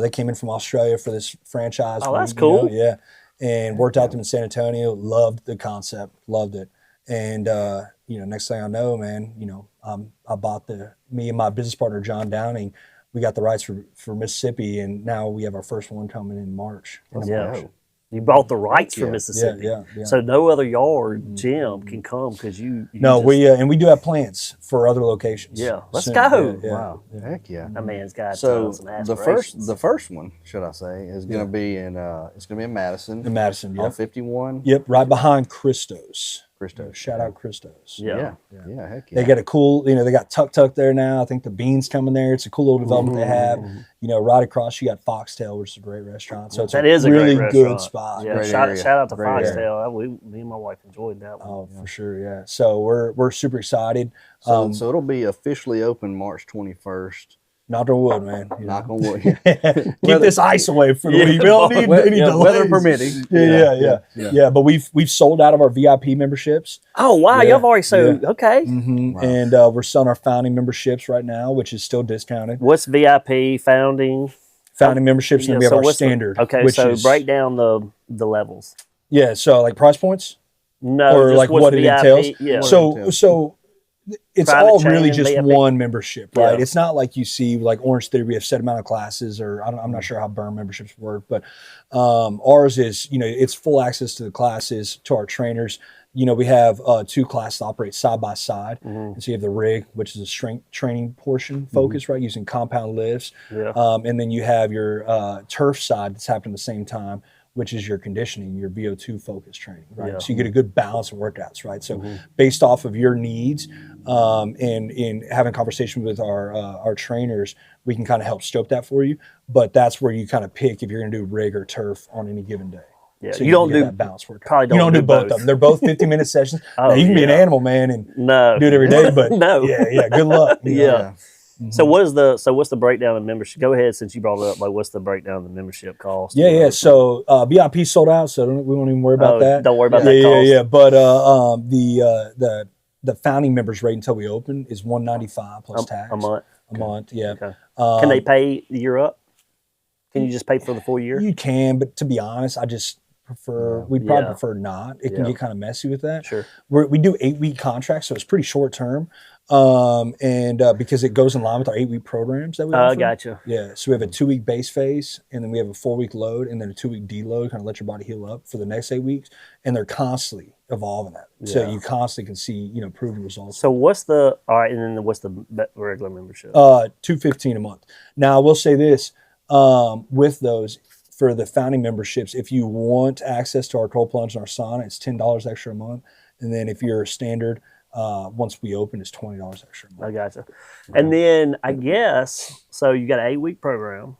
They came in from Australia for this franchise. Oh, that's cool. You know, and worked out them in San Antonio. Loved the concept, loved it. And, you know, next thing I know, man, you know, I bought me and my business partner, John Downing, we got the rights for Mississippi, and now we have our first one coming in March. You bought the rights for Mississippi. Yeah. So no other yard gym can come because you no, and we do have plans for other locations. Yeah, let's soon. go. Wow, heck yeah. That man's got so some aspirations. the first one, should I say, is going to be in Madison. In Madison, yeah. 51. Yep, right behind Christos. Shout out Christos. Yeah, heck yeah. They got a cool, you know, they got Tuk there now. I think the Beans coming there. It's a cool little development they have. You know, right across you got Foxtail, which is a great restaurant. So it's a really good spot. Yeah, shout out to Foxtail. Me and my wife enjoyed that one. Oh, for sure, yeah. So we're super excited. So it'll be officially open March 21st. Knock on wood, man. Knock on wood. Keep this ice away for the week. We don't need any delays. Weather permitting. Yeah. But we've sold out of our VIP memberships. Oh wow, Yeah, y'all already okay. Mm-hmm. Wow. And we're selling our founding memberships right now, which is still discounted. What's VIP founding? Founding memberships, and we have our standard. Which so is, break down the levels. Yeah, so like price points, No, or just like what's what it VIP? entails. Yeah. So it's Private all chain, really just VIP? one membership, right? Yeah. It's not like you see like Orange Theory, we have set amount of classes, or I'm not sure how burn memberships work, but ours is, it's full access to the classes, to our trainers. We have 2 classes that operate side by side. And so you have the rig, which is a strength training portion focus, right? Using compound lifts. Yeah. And then you have your turf side that's happening at the same time, which is your conditioning, your VO2 focus training, right? Yeah. So you get a good balance of workouts, right? So based off of your needs, and in having conversation with our trainers, we can kind of help scope that for you. But that's where you kind of pick if you're going to do rig or turf on any given day. Yeah, So you don't can get do that balance workout. probably You don't don't do do both both. of them. They're both 50-minute sessions. Oh, Now, you can be an yeah. animal, man, and No. do it every day. But No. yeah. Good luck. Yeah. So what's the breakdown of membership? Go ahead, since you brought it up. Like, what's the breakdown of the membership cost? Yeah. So VIP sold out, so we won't even worry about that. Don't worry about that cost. Yeah. But the founding members rate until we open is $195 plus tax A month. A month. Yeah. Okay. Can they pay the year up? Can you just pay for the full year? You can, but to be honest, I just prefer. We'd probably prefer not. It can get kind of messy with that. Sure. We do 8-week contracts, so it's pretty short term. And because it goes in line with our 8-week programs that we offer. Gotcha. Yeah, so we have a 2-week base phase, and then we have a 4-week load, and then a 2-week deload, kind of let your body heal up for the next 8 weeks, and they're constantly evolving that. So you constantly can see, proven results. So what's the and then what's the regular membership? $215 a month. Now I will say this, with those, for the founding memberships, if you want access to our cold plunge and our sauna, it's $10 extra a month, and then if you're standard, once we open, it's $20 extra a month. I gotcha. And then I guess, so you got an 8-week program.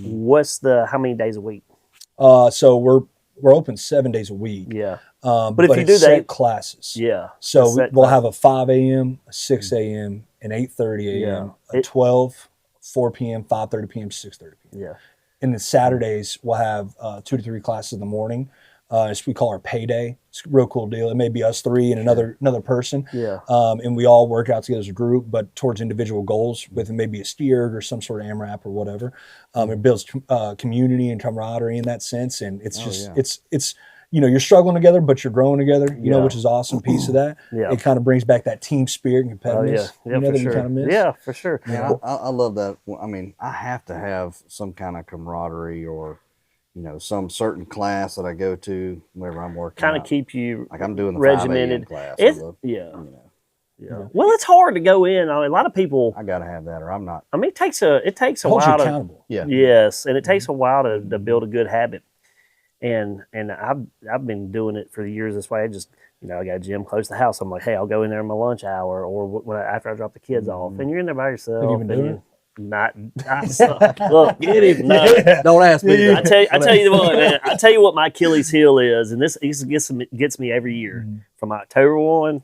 What's how many days a week? So we're open 7 days a week. Yeah. But if you it's do set that, classes. Yeah. So we'll have a 5 a.m., a 6 a.m., an 8:30 a.m., a 12, 4 p.m., 5:30 p.m., 6:30 p.m. Yeah. And then Saturdays we'll have 2 to 3 classes in the morning. It's we call our payday. It's a real cool deal. It may be us 3 and another person. Yeah. And we all work out together as a group, but towards individual goals with maybe a steer or some sort of AMRAP or whatever. It builds community and camaraderie in that sense. And it's just, it's you're struggling together, but you're growing together, which is an awesome piece of that. Yeah. It kind of brings back that team spirit and competitiveness. Yeah, that for you sure. kind of miss. Yeah, for sure. Yeah, I love that. I mean, I have to have some kind of camaraderie or, some certain class that I go to whenever I'm working. Kind of out. keep you Like I'm doing the regimented. 5 a.m. class. It's, I love, yeah. Well, it's hard to go in. I mean, a lot of people. I gotta have that, or I'm not. I mean, it takes a Holds you while to. accountable. Yeah. Yes, and it takes a while to build a good habit. And I've been doing it for years this way. I just I got a gym close to the house. I'm like, hey, I'll go in there in my lunch hour or after I drop the kids off. And you're in there by yourself. Have you been doing it? Not look, get him. No. Don't ask me. I tell you what, man. I tell you what my Achilles heel is, and this gets me every year from October 1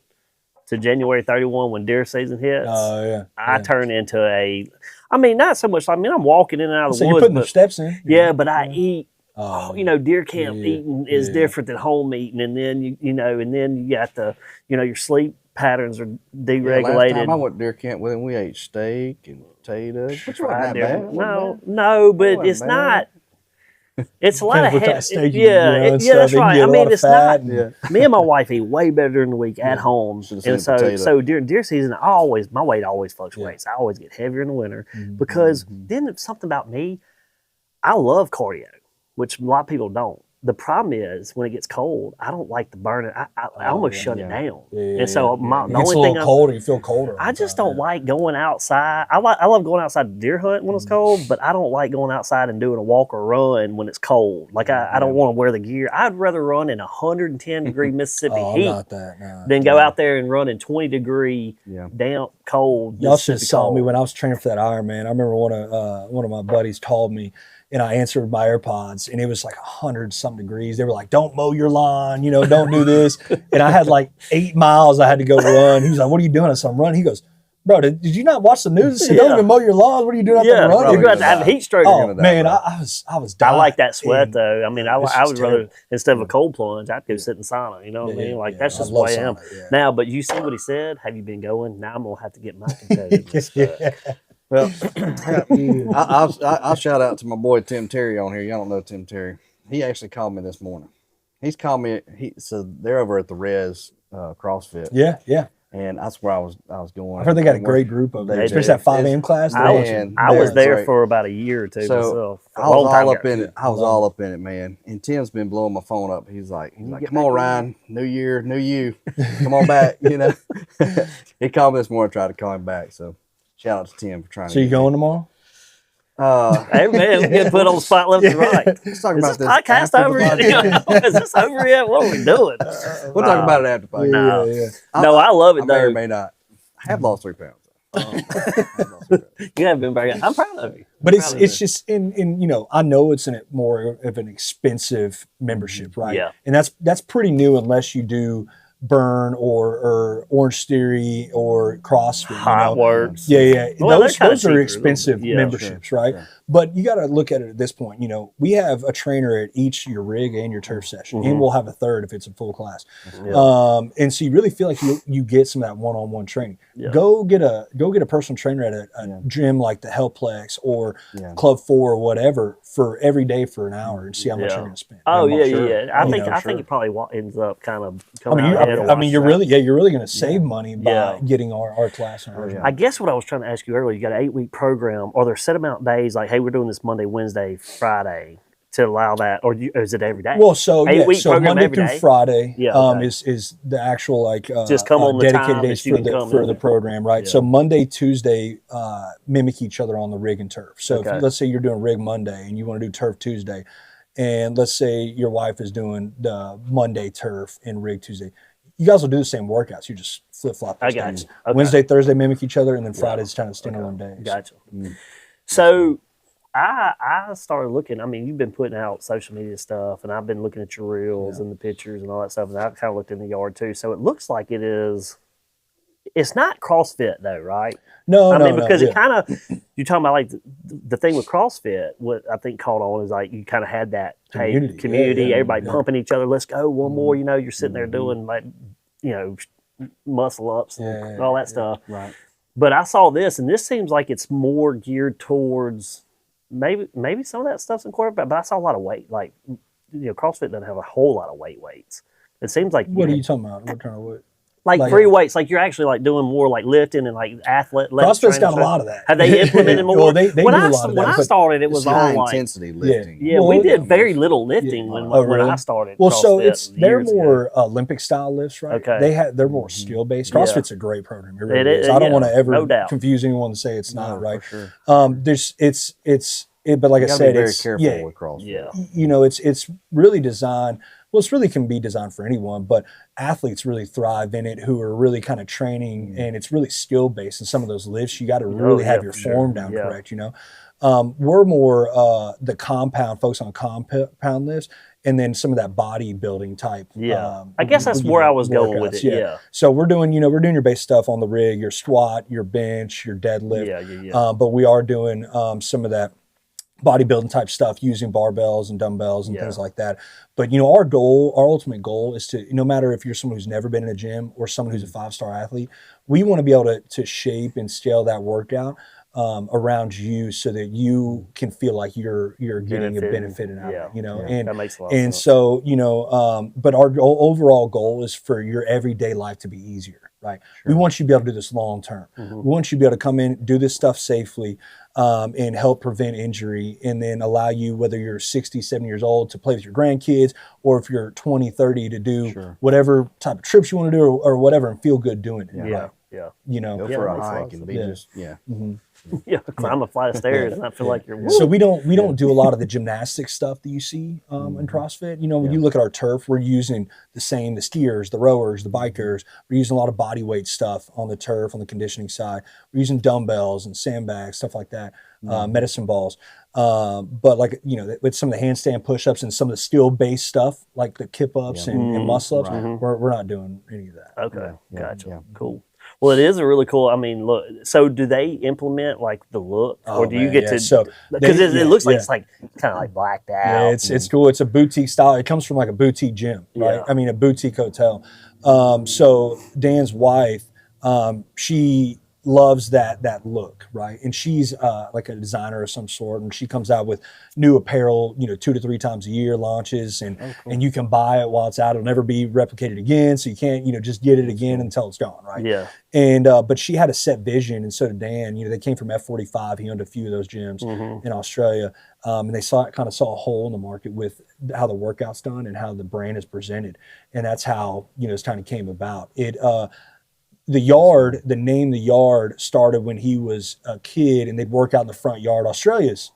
to January 31 when deer season hits. Oh yeah. I turn into not so much. I mean, I'm walking in and out of So the you're woods, putting the but steps in. but I eat. Deer camp eating is different than home eating, and then and then you got the your sleep patterns are deregulated. Last time I went deer camp with him, we ate steak and potatoes. Which wasn't that bad. No, but wasn't it's bad. not. It's a lot of Depends what type of steak you that's get, they can right. get I a lot mean, of it's fat not. and- Me and my wife eat way better during the week at home, Should've and said potato. so during deer season, my weight always fluctuates. I always get heavier in the winter because then it's something about me. I love cardio, which a lot of people don't. The problem is when it gets cold, I don't like the burning. I almost shut it down. Yeah, and so It the gets a only little thing colder. You feel colder. I just don't like going outside. I love going outside to deer hunt when it's cold, but I don't like going outside and doing a walk or run when it's cold. Like I don't want to wear the gear. I'd rather run in 110 degree Mississippi heat not that. No. than go out there and run in 20 degree damp cold. Y'all should have Mississippi saw me cold. when I was training for that Ironman. I remember one of my buddies called me, and I answered my AirPods, and it was like 100-something degrees. They were like, "Don't mow your lawn, don't do this." And I had like 8 miles I had to go run. He was like, "What are you doing?" I said, "I'm running." He goes, Bro, did you not watch the news? So Yeah. don't even mow your lawn. What are you doing out there running? You're going to have a heat stroke. Oh man, I was dying. I like that sweat though. I mean, I It's would just rather terrible. instead of a cold plunge, I'd go sit in sauna. You know what I mean? Like that's just the love way I am. sauna, yeah. Now, but you see what he said? Have you been going? Now I'm gonna have to get my competitiveness back. Well, I'll shout out to my boy Tim Terry on here. Y'all don't know Tim Terry. He actually called me this morning. He's called me. So they're over at the Res CrossFit. Yeah. And that's where I was going. I heard they got a great group of They especially that 5 a.m. class. I was there great. for about a year or two So myself. I was all up in it. I was all up in it, man. And Tim's been blowing my phone up. He's like, come on, Ryan. New year, new you. Come on back. You know. He called me this morning, tried to call him back. So shout out to Tim for trying. So you going tomorrow? Hey man, we get put on the spot left and right. Let's talk Is about this this podcast after the over yet? podcast. Is this over yet? What are we doing? We'll talk about it after the podcast. No. Yeah. No, I love it I may or though. may not. I have lost 3 pounds. You have been very good. I'm proud of you. But it's just in I know it's more of an expensive membership, right? Yeah. And that's pretty new unless you do Burn or Orange Theory or CrossFit. Hot works. Yeah. Well, those they're kinda are cheaper, expensive yeah, memberships, right? sure. But you got to look at it at this point. We have a trainer at each your rig and your turf session, and we'll have a third if it's a full class. Yeah. And so you really feel like you get some of that one-on-one training. Yeah. Go get a personal trainer at a gym like the Helplex or Club 4 or whatever for every day for an hour and see how much you're going to spend. Oh Yeah, yeah, sure. yeah. I think it probably ends up kind of I coming mean, out ahead of you're Washington. really going to save money by getting our class on our gym. I guess what I was trying to ask you earlier, you got an 8-week program. Are there set amount days like, hey, we're doing this Monday, Wednesday, Friday to allow that, or is it every day? Well, so 8-week program Monday every through day? Friday Yeah, okay. is the actual Just come on the dedicated time days that you for can come the in. program, right? Yeah. So Monday, Tuesday mimic each other on the rig and turf. So Okay. let's say you're doing rig Monday and you want to do turf Tuesday, and let's say your wife is doing the Monday turf and rig Tuesday. You guys will do the same workouts. You just flip flop those I got days. you. Okay. Wednesday, Thursday mimic each other, and then Friday's kind of standalone days. Gotcha. So I started looking. I mean, you've been putting out social media stuff, and I've been looking at your reels and the pictures and all that stuff. And I kind of looked in the yard too. So it looks like it is. It's not CrossFit though, right? No, I mean, no, because yeah. it kind of, you're talking about like the thing with CrossFit, what I think caught on is like you kind of had that community, Yeah, everybody yeah. pumping each other, let's go, one more, you're sitting there doing like, muscle ups and all that stuff. Right. But I saw this, and this seems like it's more geared towards maybe some of that stuff's incorporated, but I saw a lot of weight. Like, CrossFit doesn't have a whole lot of weights. It seems like What are you talking about? What kind of what? like free weights, like you're actually like doing more like lifting and like athlete. CrossFit's got a lot of that. Have they implemented more? Well, they do a lot of when that, I but started, it was It's high all like intensity lifting. yeah, Well, we did very little lifting when really? I started. Well, so CrossFit they're years ago. more Olympic style lifts, right? Okay. They're more skill based. Yeah. CrossFit's a great program. It really It is. is, I don't yeah, want to ever no doubt. confuse anyone and say it's not, right? For sure. But like I You gotta said, be very it's careful with CrossFit. Yeah. it's really designed. Well, it's really can be designed for anyone, but athletes really thrive in it who are really kind of training, and it's really skill based. And some of those lifts, you got to really have your form down correct. We're more the focus on compound lifts, and then some of that bodybuilding type. Yeah, I guess that's where I was going with it. Yeah. So we're doing your base stuff on the rig, your squat, your bench, your deadlift. Yeah. But we are doing some of that bodybuilding type stuff using barbells and dumbbells and things like that. But our ultimate goal is to, no matter if you're someone who's never been in a gym or someone who's a 5-star athlete, we want to be able to shape and scale that workout around you so that you can feel like you're getting a benefit out of it, and that makes a lot of sense. so but our overall goal is for your everyday life to be easier, right? We want you to be able to do this long term. We want you to be able to come in, do this stuff safely, and help prevent injury, and then allow you, whether you're 60, 70 years old, to play with your grandkids, or if you're 20, 30, to do whatever type of trips you want to do or whatever, and feel good doing it. Yeah. Go for a hike and be just Climb a flight of stairs and I feel like you're. So we don't do a lot of the gymnastic stuff that you see in CrossFit. When you look at our turf, we're using the skiers, the rowers, the bikers. We're using a lot of body weight stuff on the turf, on the conditioning side. We're using dumbbells and sandbags, stuff like that, medicine balls. But with some of the handstand push-ups and some of the skill-based stuff, like the kip-ups and muscle-ups, we're not doing any of that. Okay, gotcha. Cool. Well, it is a really cool. I mean, look. So, do they implement like the look, or do you man, get yeah. to? So Because they- it looks like yeah. it's like kind of like blacked out. Yeah, it's cool. It's a boutique style. It comes from like a boutique gym, right? Yeah. I mean, a boutique hotel. So Dan's wife, she loves that look, right? And she's like a designer of some sort, and she comes out with new apparel, 2 to 3 times a year launches, and and you can buy it while it's out. It'll never be replicated again, so you can't just get it again until it's gone, right? Yeah. And but she had a set vision, and so did Dan. They came from F45. He owned a few of those gyms in Australia, and they saw a hole in the market with how the workout's done and how the brand is presented, and that's how this kind of came about. The name The Yard started when he was a kid, and they'd work out in the front yard.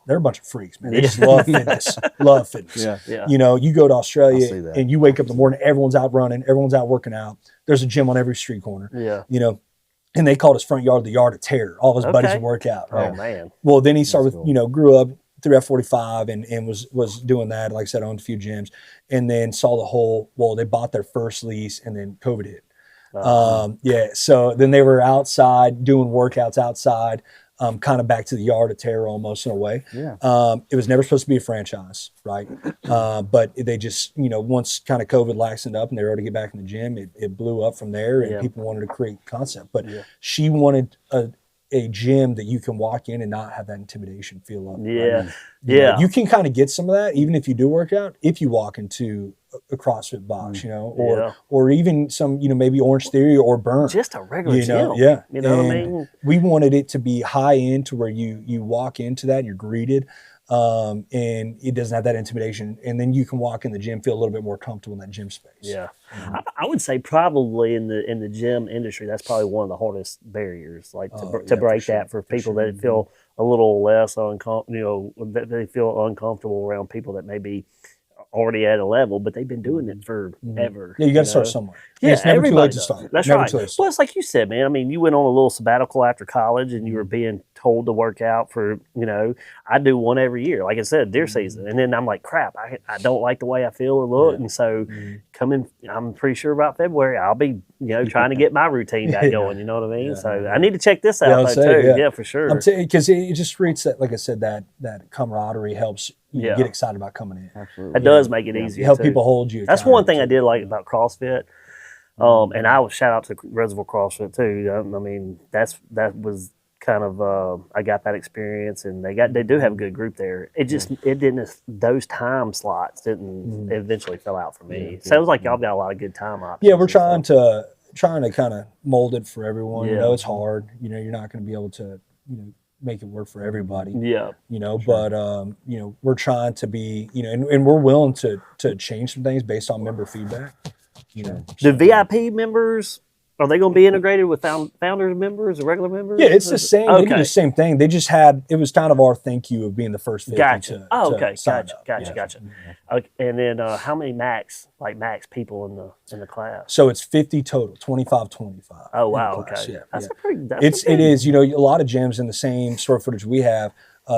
They're a bunch of freaks, man. They just love fitness, love fitness. Yeah. You go to I see Australia that. and you wake up in the morning, everyone's out running, everyone's out working out. There's a gym on every street corner. Yeah. And they called his front yard the Yard of Terror. All of his buddies Okay. would work out. Right? Oh man. Well, then he started That's with, cool. grew up through F45 and was doing that. Like I said, owned a few gyms, and then saw the whole. Well, they bought their first lease, and then COVID hit. So then they were outside doing workouts outside, kind of back to the Yard of Terror almost in a way. Yeah. It was never supposed to be a franchise, right? But they just, once kind of COVID laxened up and they were able to get back in the gym, it blew up from there, and Yeah. people wanted to create concept. But Yeah. she wanted a gym that you can walk in and not have that intimidation feel up. Yeah. Right? You can kind of get some of that even if you do work out, if you walk into a CrossFit box, or even some, maybe Orange Theory or Burn. Just a regular gym. Yeah. You know what I And mean? we wanted it to be high end to where you walk into that and you're greeted, and it doesn't have that intimidation. And then you can walk in the gym, feel a little bit more comfortable in that gym space. Yeah. I would say probably in the gym industry, that's probably one of the hardest barriers, like to break for sure, that for people that feel a little less uncomfortable, that they feel uncomfortable around people that maybe already at a level, but they've been doing it forever. Yeah, you got to start somewhere. Yeah, it's never too everybody late to does. start. That's Never right. too late to Well, start. it's like you said, man. I mean, you went on a little sabbatical after college, and you were being told to work out for, I do one every year. Like I said, deer season, and then I'm like, crap, I don't like the way I feel or look, and so I'm pretty sure about February I'll be, trying to get my routine back going. You know what I mean? So I need to check this out I'll though, say, too. yeah. Yeah, for sure. Because it just creates that, like I said, that camaraderie helps you Yeah. get excited about coming in. Absolutely. It does make it easier. Help too. people hold you. That's one accountable, thing I too. did like about CrossFit. And I would shout out to Reservoir CrossFit too. I mean, that was kind of I got that experience, and they do have a good group there. It didn't, those time slots didn't eventually fell out for me. Sounds like y'all got a lot of good time options. Yeah, we're trying to kind of mold it for everyone. Yeah. It's hard. You're not going to be able to make it work for everybody. Yeah. But we're trying to be and we're willing to change some things based on member feedback. The VIP members, are they going to be integrated with founders members or regular members? Yeah, it's the same. They do Okay. the same thing. They just it was kind of our thank you of being the first 50 Gotcha. to Okay. sign Gotcha. up. Gotcha. Yeah. Gotcha. Okay. And then how many max people in the class? So it's 50 total, 25. Oh in wow. the class. Okay. Yeah, That's yeah. a pretty. It is. A lot of gyms in the same square footage we have,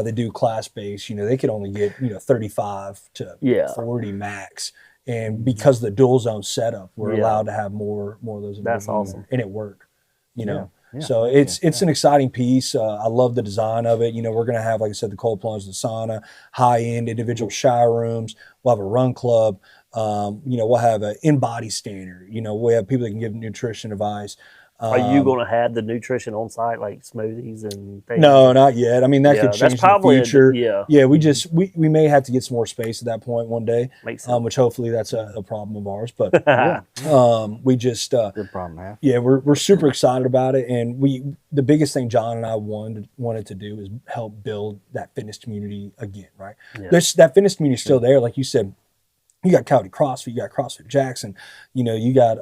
they do class based. They could only get 35 to Yeah. 40 max, and because of the dual zone setup, we're Yeah. allowed to have more of those. That's awesome. and it worked. Yeah. So it's an exciting piece. I love the design of it. We're going to have, like I said, the cold plunge, the sauna, high end individual shower rooms. We'll have a run club. We'll have an in-body standard. We have people that can give nutrition advice. Are you going to have the nutrition on site, like smoothies and things? No, not yet. I mean, that Yeah, could that's change in the probably future. yeah. We may have to get some more space at that point one day, Makes sense. which hopefully that's a problem of ours. But we just Good problem to have. yeah, we're super excited about it, and the biggest thing John and I wanted to do is help build that fitness community again. Right, Yeah. that fitness community is still there, like you said. You got County CrossFit, you got CrossFit Jackson, you got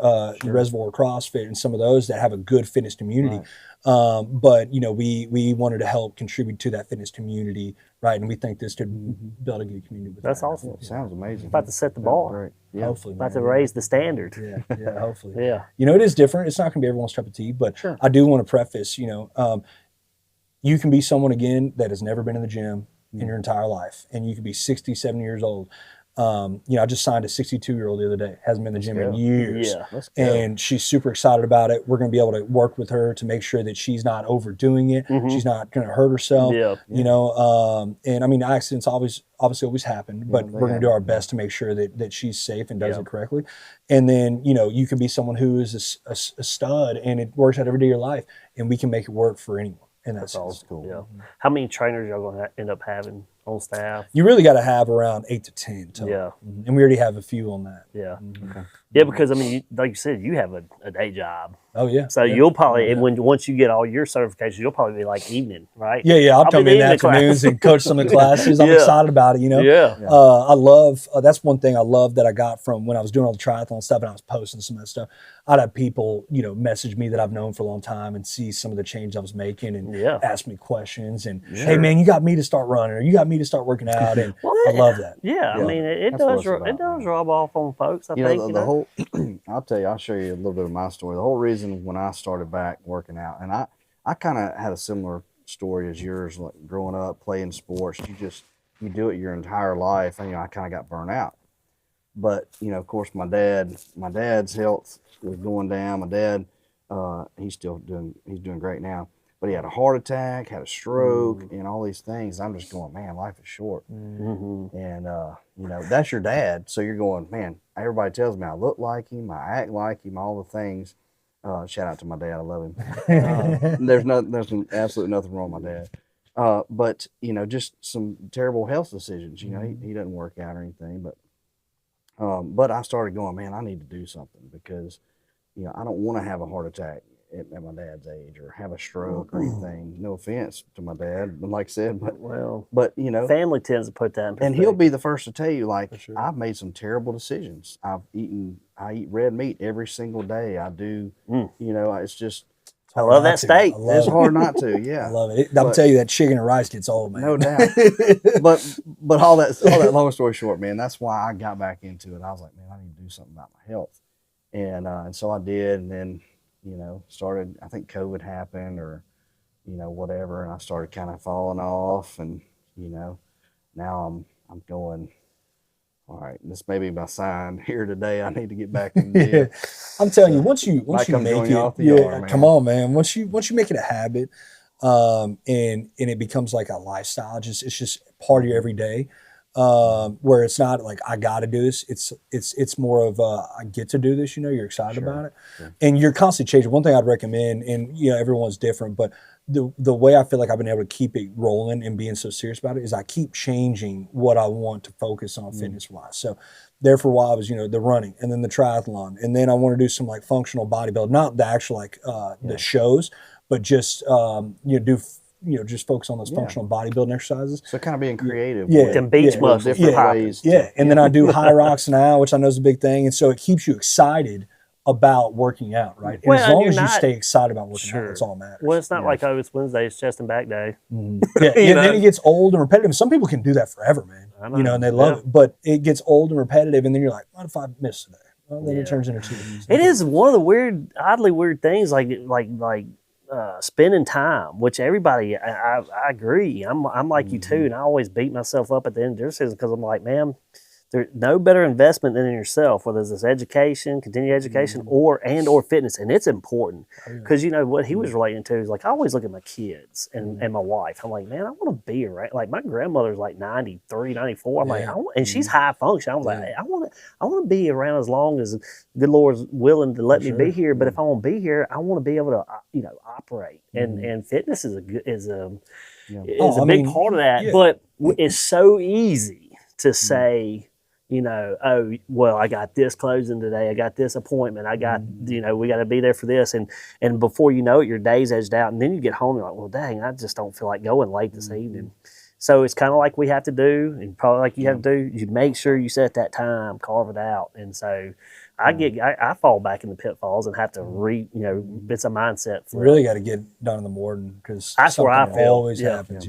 Reservoir CrossFit, and some of those that have a good fitness community. Right. But we wanted to help contribute to that fitness community, right? And we think this could build a good community. With That's that. awesome. Sounds amazing. About to set the bar. Great. Yeah. Hopefully, About man. to raise the standard. Yeah, hopefully. Yeah. It is different. It's not going to be everyone's cup of tea, but Sure. I do want to preface, you can be someone again that has never been in the gym in your entire life, and you could be 60, 70 years old. I just signed a 62-year-old the other day. Hasn't been in the gym in go. years. Yeah. Let's go. And she's super excited about it. We're going to be able to work with her to make sure that she's not overdoing it. She's not going to hurt herself. Yeah. And I mean, accidents obviously always happen, but we're going to do our best to make sure that she's safe and does it correctly. And then, you can be someone who is a stud and it works out every day of your life, and we can make it work for anyone. And that's all cool. Yeah. How many trainers y'all going to end up having on staff? You really got to have around 8 to 10 total. Yeah. And we already have a few on that. Yeah. Okay. Yeah, because I mean, like you said, you have a day job. Oh yeah. So you'll probably, and once you get all your certifications, you'll probably be like evening, right? Yeah. I'll come in the afternoons and coach some of the classes. I'm excited about it. Yeah. I love. That's one thing I love that I got from when I was doing all the triathlon stuff and I was posting some of that stuff. I'd have people, message me that I've known for a long time and see some of the change I was making and ask me questions and hey man, you got me to start running or you got me to start working out, and I love that. Yeah. I mean, it does rub off on folks. I think the whole. I'll show you a little bit of my story. The whole reason when I started back working out, and I kind of had a similar story as yours, like growing up playing sports. You do it your entire life, and I kind of got burnt out. But of course, my dad's health was going down. My dad, he's doing great now, but he had a heart attack, had a stroke, and all these things. I'm just going, man, life is short. And that's your dad, so you're going, man. Everybody tells me I look like him, I act like him, all the things. Shout out to my dad, I love him. There's absolutely nothing wrong with my dad. But just some terrible health decisions. He doesn't work out or anything, but I started going, man, I need to do something because I don't want to have a heart attack at my dad's age or have a stroke or anything. No offense to my dad, like I said, but family tends to put that in perspective. And he'll be the first to tell you, sure. I've made some terrible decisions. I eat red meat every single day. I do, it's just. I love that steak. It's hard not to, yeah. I love it. I'll tell you that chicken and rice gets old, man. No doubt. but all that long story short, man, that's why I got back into it. I was like, man, I need to do something about my health. And so I did, and then, started, I think COVID happened or, whatever, and I started kind of falling off, and, now I'm going, all right, this may be my sign here today. I need to get back in the gym. I'm telling you, once you make it, come on, man. Once you make it a habit, and it becomes like a lifestyle, it's just part of your everyday. Where it's not like I got to do this. It's more of I get to do this. You're excited about it, and you're constantly changing. One thing I'd recommend, and everyone's different, but the way I feel like I've been able to keep it rolling and being so serious about it is I keep changing what I want to focus on fitness wise. So there for a while I was the running and then the triathlon, and then I want to do some like functional bodybuilding, not the actual the shows, but just just focus on those functional bodybuilding exercises. So kind of being creative. Them beach muscles. Different ways. And then I do high rocks now, which I know is a big thing. And so it keeps you excited about working out, right? And as long as you stay excited about working out, that's all that matters. Well, it's not like, it's Wednesday, it's chest and back day. And then it gets old and repetitive. Some people can do that forever, man. And they love it. But it gets old and repetitive, and then you're like, what if I miss today? Well, then it turns into 2 days. It is one of the oddly weird things, like spending time, which everybody, I agree. I'm like you too, and I always beat myself up at the end of this season because I'm like, man, there's no better investment than in yourself, whether it's this education, continued education, or fitness, and it's important because what he was relating to is like I always look at my kids and my wife. I'm like, man, I want to be around. Like my grandmother's like 93, 94. I'm like, and she's high function. I was like, I want to be around as long as the good Lord's willing to let me be here. But if I want to be here, I want to be able to operate. And fitness is a big part of that. But it's so easy to say. Oh, well, I got this closing today. I got this appointment. I got, we got to be there for this. And before you know it, your day's edged out. And then you get home and you're like, well, dang, I just don't feel like going late this evening. So it's kind of like we have to do, and probably like you have to do, you make sure you set that time, carve it out. And so I fall back in the pitfalls and have to it's a mindset. You really got to get done in the morning because that's where I feel. Always happens.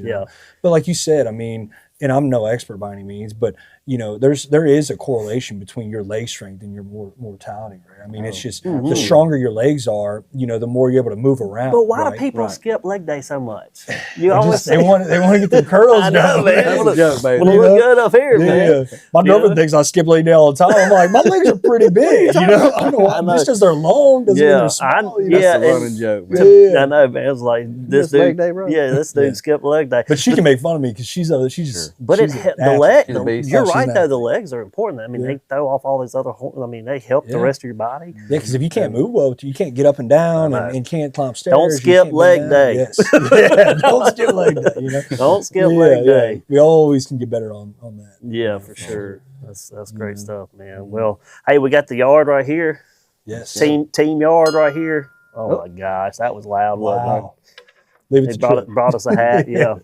But like you said, I mean, and I'm no expert by any means, but there is a correlation between your leg strength and your mortality rate. everywhere. I mean, it's just the stronger your legs are, the more you're able to move around. But why do right? people Right. skip leg day so much? You always They want to get their curls I know, down. man. That's a joke, baby. Wanna look good up here, man. Yeah. My girlfriend thinks I skip leg day all the time. I'm like, my legs are pretty big. I don't know why. I know. Just because they're long doesn't mean they're small. yeah, That's a and- running joke, man. Yeah. I know, man. It's like this miss dude. leg day, bro? Yeah, this dude Yeah. skipped leg day. But she can make fun of me because she's But she's the an leg, She's a beast. you're Oh, she's right an though. athlete. The legs are important. I mean, Yeah. they throw off all these other. I mean, they help the Yeah. rest of your body. Yeah, because if you can't move well, you can't get up and down I know. and can't climb stairs. Don't you skip can't bend leg down. day. Yes. Yeah, don't skip leg day. Don't skip Yeah, leg yeah. day. We always can get better on that. Yeah, for sure. That's great stuff, man. Well, hey, we got the yard right here. Yes. Team yard right here. Oh my gosh, that was loud, wasn't Wow. Leave it it? to They Trip. brought us a hat. Yeah.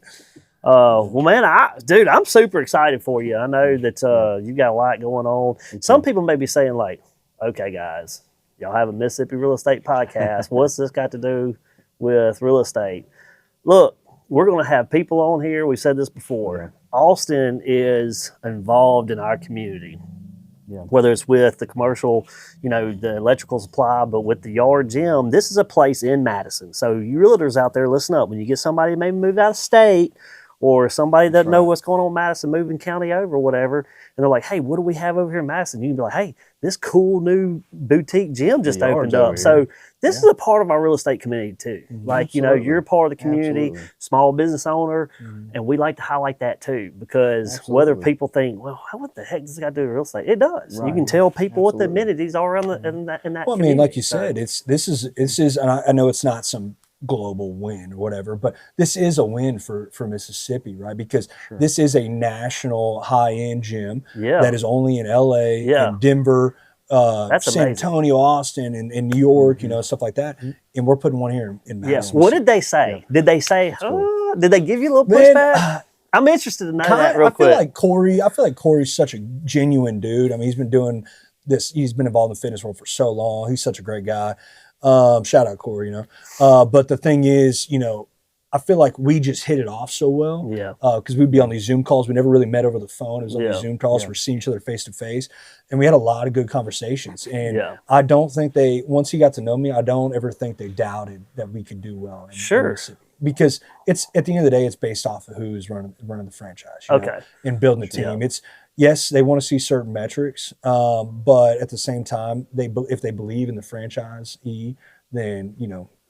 Well, man, I'm super excited for you. I know that you got a lot going on. Some people may be saying like, okay, guys, y'all have a Mississippi real estate podcast. What's this got to do with real estate? Look, we're going to have people on here. We said this before. Austin is involved in our community. Yeah. Whether it's with the commercial, the electrical supply, but with the yard gym, this is a place in Madison. So you realtors out there, listen up. When you get somebody maybe moved out of state or somebody that doesn't know what's going on in Madison, moving county over or whatever, and they're like, hey, what do we have over here in Madison? You can be like, hey, this cool new boutique gym just yard's opened over up. here. So this is a part of our real estate community too. Like, Absolutely. you're a part of the community, Absolutely. small business owner, and we like to highlight that too, because whether Absolutely. people think, well, what the heck does this got to do with real estate? It does. You Right. can tell people what the Absolutely. amenities are around in that Well, I community. mean, like you So, said, this is, and I know it's not some global win or whatever, but this is a win for Mississippi, right? Because this is a national high-end gym Yeah. that is only in LA Yeah. and Denver, That's San amazing. Antonio, Austin, and New York, stuff like that. And we're putting one here in yeah. Madison. What did they say? Did they say, did they give you a little Man, pushback? I'm interested to know that real I quick. feel like Corey's such a genuine dude. I mean, he's been doing this. He's been involved in the fitness world for so long. He's such a great guy. Shout out Corey, But the thing is, I feel like we just hit it off so well. Yeah. Because we'd be on these Zoom calls. We never really met over the phone. It was on Yeah. these Zoom calls. We're seeing each other face to face. And we had a lot of good conversations. And Yeah. I don't think once he got to know me, I don't ever think they doubted that we could do well in Sure. Mississippi. Because it's at the end of the day, it's based off of who's running the franchise. you know, Okay. and building a team. It's yes, they want to see certain metrics, but at the same time, if they believe in the franchisee, then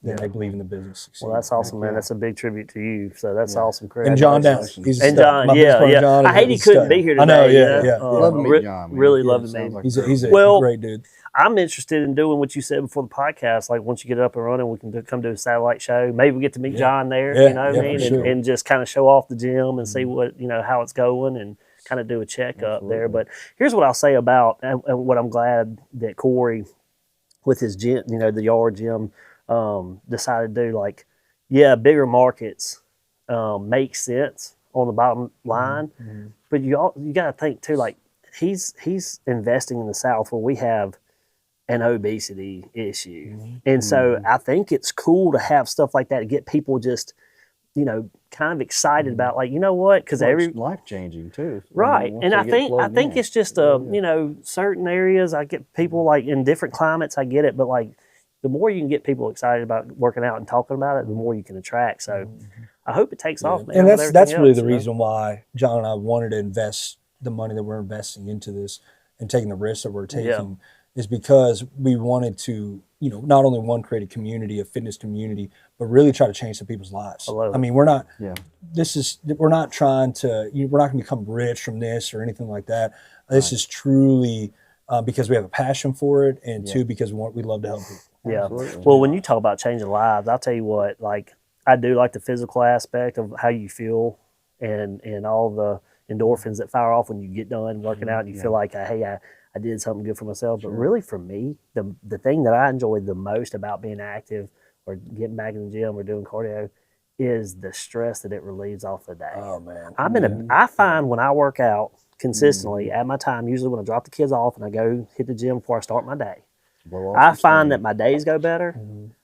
they believe in the business. succeed. Well, that's awesome, man. That's a big tribute to you. So that's awesome. And John down. Congratulations. He's a And stud. John, My business partner, John, I hate he is a couldn't stud. be here today. I know, yeah. Love to meet John, man. Really Yeah, love to sounds meet like him. He's a Well, great dude. I'm interested in doing what you said before the podcast. Like once you get it up and running, we can come do a satellite show. Maybe we get to meet John there. Yeah, You know what yeah, I mean? for sure. And just kind of show off the gym and see what how it's going and kind of do a checkup there. But here's what I'll say about and what I'm glad that Corey, with his gym, the yard gym, decided to do. Like, yeah, bigger markets make sense on the bottom line, but you got to think too. Like he's investing in the South where we have an obesity issue, and so I think it's cool to have stuff like that to get people just kind of excited about, like, what, because every life changing too. right. Once And they I get think plugged in. it's just certain areas. I get people like in different climates. I get it, but like the more you can get people excited about working out and talking about it, the more you can attract. So I hope it takes off, man. And with that's everything really else, the reason why John and I wanted to invest the money that we're investing into this and taking the risks that we're taking is because we wanted to, not only create a community, a fitness community, but really try to change some people's lives. I mean, we're not, we're not trying to, we're not going to become rich from this or anything like that. This is truly because we have a passion for it, and two, because we love to help people. Yeah. Absolutely. Well, when you talk about changing lives, I'll tell you what, like I do like the physical aspect of how you feel and all the endorphins that fire off when you get done working out and you feel like, hey, I did something good for myself. But really for me, the thing that I enjoy the most about being active or getting back in the gym or doing cardio is the stress that it relieves off the day. Oh, man. I find when I work out consistently at my time, usually when I drop the kids off and I go hit the gym before I start my day, I find that my days go better.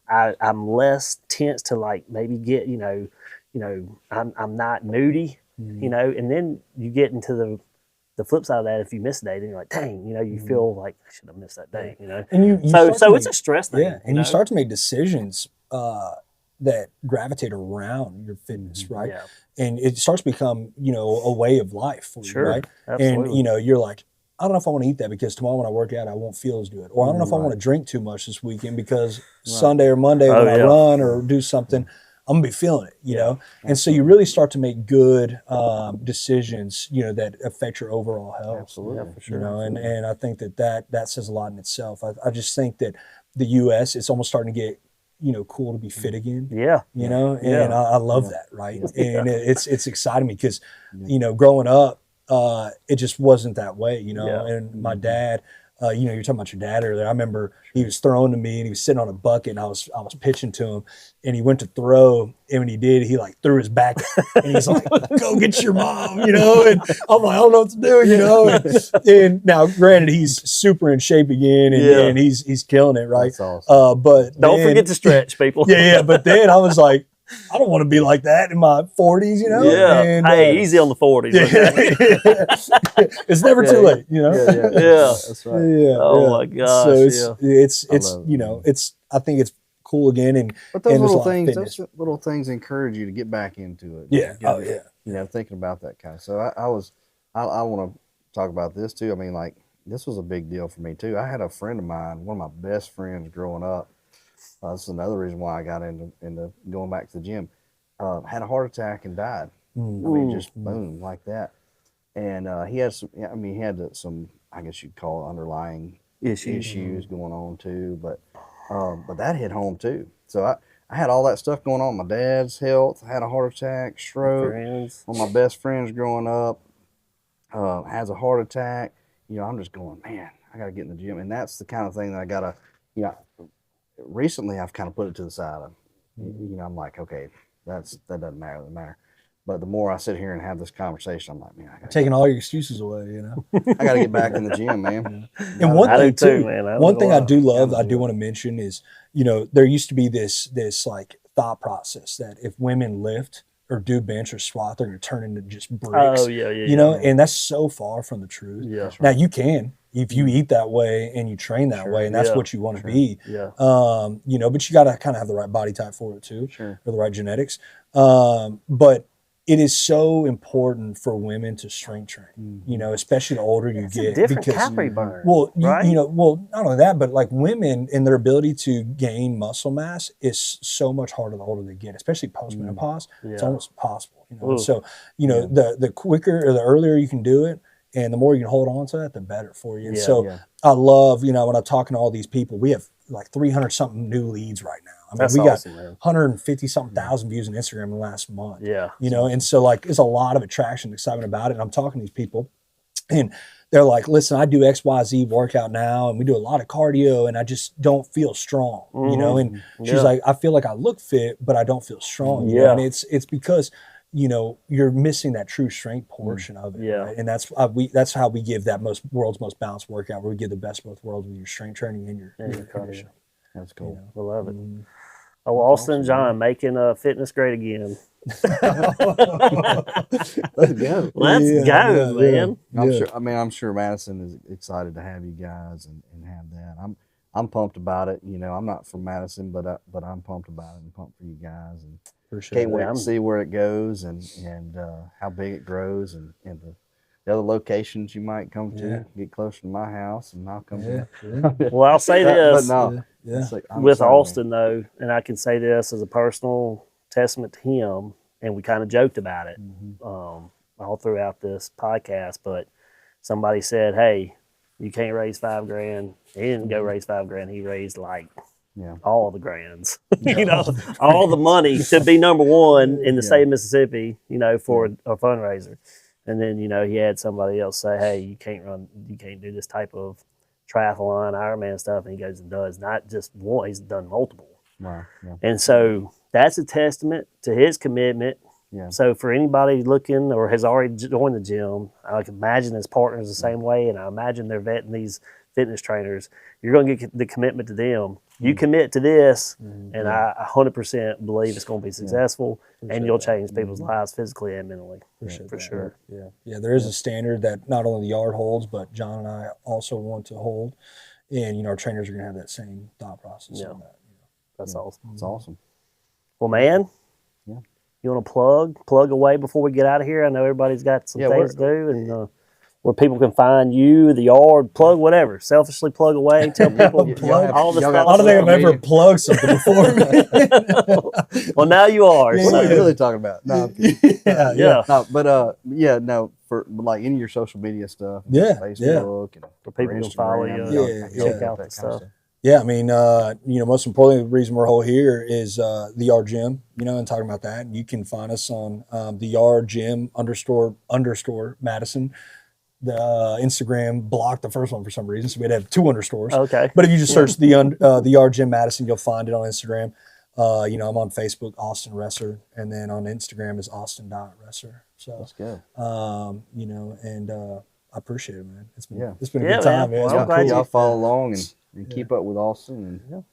I'm less tense to like maybe get, I'm not moody, and then you get into the flip side of that, if you miss a day, then you're like, dang, you feel like I should have missed that day, And you So it's a stress thing. Yeah, and you start to make decisions that gravitate around your fitness, right? Yeah. And it starts to become, a way of life for you, right? Absolutely. And you're like, I don't know if I want to eat that because tomorrow when I work out, I won't feel as good. Or I don't know if I want to drink too much this weekend because Sunday or Monday when I run or do something, I'm gonna be feeling it, know? And so you really start to make good decisions, that affect your overall health. Absolutely. For sure. And I think that says a lot in itself. I just think that the US, it's almost starting to get, cool to be fit again. Yeah. And I love that, right? And it's exciting me because, growing up, it just wasn't that way, and my dad, you're talking about your dad earlier. I remember he was throwing to me and he was sitting on a bucket and I was pitching to him and he went to throw, and when he did, he like threw his back and he's like, go get your mom, and I'm like, I don't know what to do, and now granted he's super in shape again and he's killing it, right? That's awesome. But don't forget to stretch, people. But then I was like, I don't want to be like that in my 40s, Yeah. And, hey, easy on the 40s. Okay? It's never too late, Yeah. That's right. Oh my gosh. So it's I think it's cool again, but those and little things encourage you to get back into it. Yeah. Thinking about that kind of. So I want to talk about this too. I mean, like this was a big deal for me too. I had a friend of mine, one of my best friends growing up. This is another reason why I got into going back to the gym. Had a heart attack and died. I mean, just boom, like that. And he had some, I guess you'd call it underlying issues going on too. But that hit home too. So I had all that stuff going on. My dad's health, had a heart attack, stroke. One of my best friends growing up has a heart attack. I'm just going, man, I got to get in the gym. And that's the kind of thing that I got to, recently I've kind of put it to the side. I'm like, okay, that doesn't matter. But the more I sit here and have this conversation, I'm like, man, taking all your excuses away, I got to get back in the gym, man. And one thing too, man, one thing I do love, I do want to mention is, there used to be this like thought process that if women lift or do bench or squat, they're going to turn into just bricks. Oh yeah. And that's so far from the truth. Yeah. Now you can. If you eat that way and you train that way, and that's what you want to be, but you got to kind of have the right body type for it too, or the right genetics. But it is so important for women to strength train, especially the older you get. Different calorie burn. Well, not only that, but like women and their ability to gain muscle mass is so much harder the older they get, especially post-menopause. It's almost impossible, So, the quicker or the earlier you can do it, and the more you can hold on to that, the better for you. And I love, when I'm talking to all these people, we have like 300 something new leads right now. I mean, we awesome, got man. 150 something thousand views on Instagram in the last month. Yeah. And so like, there's a lot of attraction, excitement about it. And I'm talking to these people and they're like, listen, I do XYZ workout now and we do a lot of cardio and I just don't feel strong, and she's like, I feel like I look fit, but I don't feel strong. And it's because, you're missing that true strength portion of it. Right? And that's how we give that world's most balanced workout, where we give the best of both worlds with your strength training and your conditioning. That's cool. I love it. Oh, Austin, John, making fitness great again. Let's go. Let's go, man. I'm sure Madison is excited to have you guys and have that. I'm pumped about it. I'm not from Madison, but I'm pumped about it and pumped for you guys, and can't wait to see where it goes and how big it grows and the other locations you might come to. Get closer to my house, and I'll come to. Well, I'll say this. But no, with Austin though, and I can say this as a personal testament to him, and we kind of joked about it all throughout this podcast, but somebody said, hey, you can't raise $5,000. He didn't go raise $5,000. He raised like all the grands, all the money to be number one in the state of Mississippi, for a fundraiser. And then, he had somebody else say, hey, you can't do this type of triathlon, Ironman stuff. And he goes and does not just one, he's done multiple. Wow. Yeah. And so that's a testament to his commitment. Yeah. So for anybody looking or has already joined the gym, I can imagine his partners the same way. And I imagine they're vetting these fitness trainers, you're going to get the commitment to them. You commit to this, and I 100% believe it's going to be successful, and you'll change people's lives physically and mentally, for sure. Yeah. There is a standard that not only the yard holds, but John and I also want to hold, and our trainers are going to have that same thought process on that. That's awesome. It's awesome. Well, man, Yeah. you want to plug away before we get out of here? I know everybody's got some things to do, and where people can find you, the yard, plug whatever. Selfishly plug away. Tell people all the stuff. I don't think I've ever plugged something before. Well, now you are. What are you really talking about? No, I'm kidding. Yeah. No, but for like any of your social media stuff, Facebook, and For people to follow you, check out the stuff. Yeah, I mean, most importantly, the reason we're all here is the Yard Gym, and talking about that. You can find us on the Yard Gym _ Madison. The Instagram blocked the first one for some reason, so we'd have 2 underscores. Okay. But if you just search the Yard Gym Madison, you'll find it on Instagram. I'm on Facebook, Austin Resser, and then on Instagram is austin.resser. So Let's go. And I appreciate it, man. It's been a Yeah, good time, man. man. Well, I'm glad Y'all follow along and keep up with Austin. And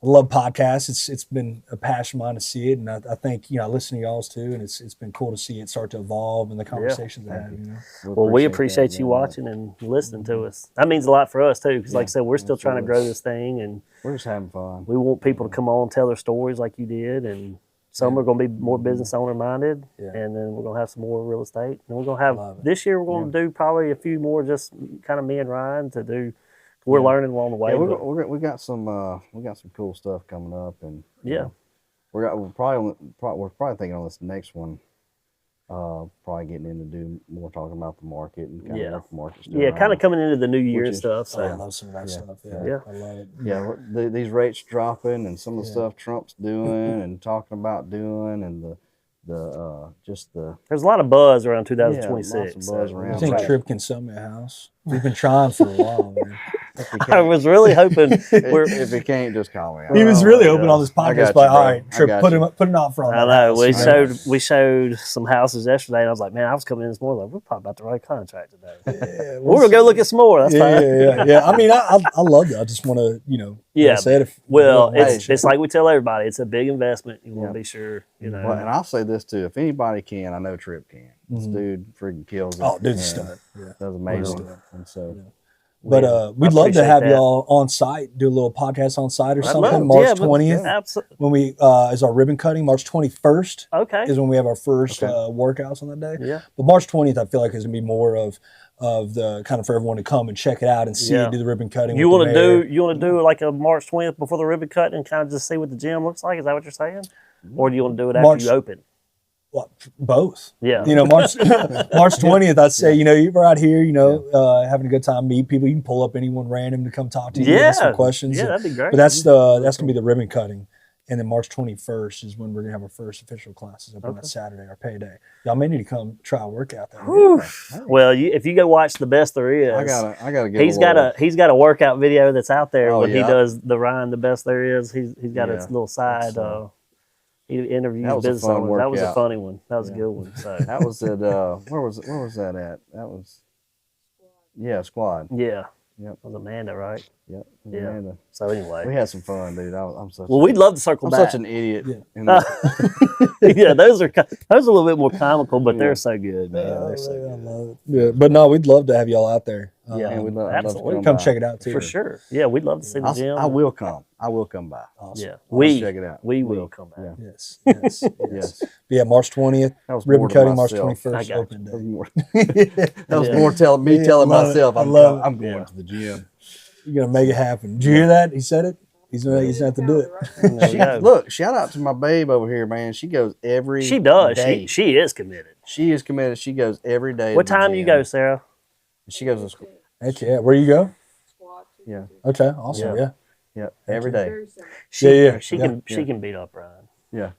I love podcasts. It's been a passion of mine to see it, and I think I listen to y'all's too, and it's been cool to see it start to evolve and the conversations they have. Well, we appreciate you watching and listening to us. That means a lot for us too, because like I said, we're still trying to grow this thing, and we're just having fun. we want people to come on and tell their stories like you did, and some are going to be more business owner minded, and then we're going to have some more real estate, and we're going to have this year we're going to do probably a few more just kind of me and Ryan to do. We're learning along the way. Yeah, we got some cool stuff coming up, and we're probably thinking on this next one. Probably getting into do more talking about the market and kind of what the market's doing. Yeah, kind of coming into the new year is- stuff. So I love some of that stuff. Yeah, I love it. Yeah, these rates dropping and some of the stuff Trump's doing and talking about doing, and there's a lot of buzz around 2026. lots of buzz around. I think Tripp can sell me a house. We've been trying for a while, man. I was really hoping. If he can't, just call me. He was really hoping on this I podcast, got but you, all bro. right, I Tripp, got put you. an offer on I that know house. we showed some houses yesterday, and I was like, man, I was coming in this morning like we're probably about to write a contract today. Yeah, We're gonna go look at some more. That's fine. Yeah. I mean, I love it. I just want to, like I said, it's like we tell everybody, it's a big investment. You want to be sure, Well, and I'll say this too: if anybody can, I know Tripp can. This dude freaking kills it. Oh, dude's a stud. Yeah. Does amazing. And so. But we'd love to have y'all on site, do a little podcast on site or something. March 20th, absolutely. when we is our ribbon cutting. March 21st is when we have our first workouts on that day. Yeah. But March 20th, I feel like is gonna be more of the kind of for everyone to come and check it out and see it, do the ribbon cutting. You want to do like a March 20th before the ribbon cut and kind of just see what the gym looks like? Is that what you're saying? Or do you want to do it after you open? Well, both. Yeah. March 20th, I'd say, you're out here, having a good time, meet people. You can pull up anyone random to come talk to you, ask some questions. Yeah, that'd be great. But that's gonna be the ribbon cutting. And then March 21st is when we're gonna have our first official classes up on that Saturday, our payday. Y'all may need to come try a workout that day. Well, if you go watch The Best There Is, I gotta get. He's got a workout video that's out there Oh, when he yeah. does the Ryan The Best There Is. He's got a Yeah. little side. He interviews That was a business fun owners. That was a workout. funny one. That was a good one. So That was at where was that at? That was Squad. yeah, Yep. it was Amanda, right? Yep. Yeah. Amanda. So anyway, We had some fun, dude. I'm such. well, we'd love to circle I'm back. such an idiot. Yeah. And Yeah, those are a little bit more comical, but they're so good, man. They're so I good. love it. Yeah, but no, we'd love to have y'all out there. Yeah, and we'd love to absolutely. Come check it out too. For sure. Yeah, we'd love to see the gym. I will come. I will come by. Awesome. Yeah, I'll check it out. We will come back. Yeah. Yes. Yes. Yeah, March 20th, That was ribbon more to cutting, March myself. 21st, I got open That was day. more. That was more telling love it. myself. I love it. I'm going to the gym. You're gonna make it happen. Did you hear that? He said it. He's gonna have to do it. There we go. Look, shout out to my babe over here, man. She goes every. She does. day. She is committed. She is committed. She goes every day. What to the time you gym. go, Sarah? She goes to school. Heck yeah. Where you go? Yeah. Okay. Awesome. Yeah. Yeah. Every day. Yeah. She can beat up Ryan. Yeah.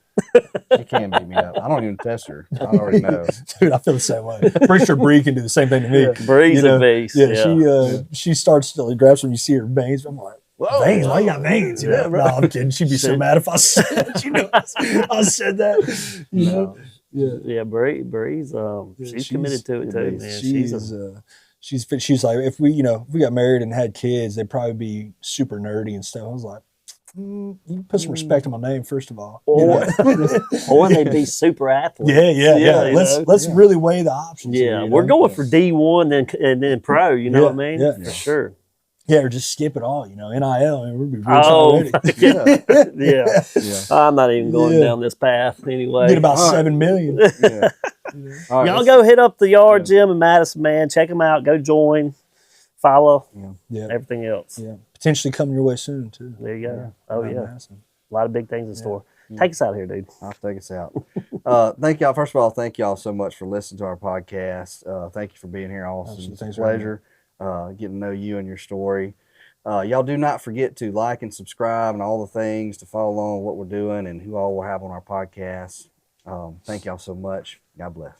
She can beat me up. I don't even test her. I already know. Dude, I feel the same way. Pretty sure Bree can do the same thing to me. Bree's a beast. Yeah, she starts to grabs when you see her veins. I'm like, Whoa. veins? Why you got veins? You know? No, I'm kidding. She'd be so mad if I said that. I said that. You know? Yeah. Yeah, Bree's she's committed to it too, man. she's like, if we got married and had kids, they'd probably be super nerdy and stuff. I was like, you put some respect on my name first of all. Or they'd be super athletes. Yeah. Let's really weigh the options. Yeah, here, we're going for D1 and then pro. You know what I mean? Yeah, for sure. Yeah, or just skip it all. NIL, and we'd be rich already. Yeah. I'm not even going down this path anyway. Get about $7 million. All right, Y'all go hit up the Yard Gym in Madison, man. Check them out. Go join. Follow. Everything else. Yeah, potentially coming your way soon too. There you go. Oh yeah, Madison. a lot of big things in store. Take us out here, dude. I'll take us out. Thank y'all. First of all, thank y'all so much for listening to our podcast. Thank you for being here, Austin. It's a pleasure getting to know you and your story. Y'all do not forget to like and subscribe and all the things to follow along with what we're doing and who all we'll have on our podcast. Thank y'all so much. God bless.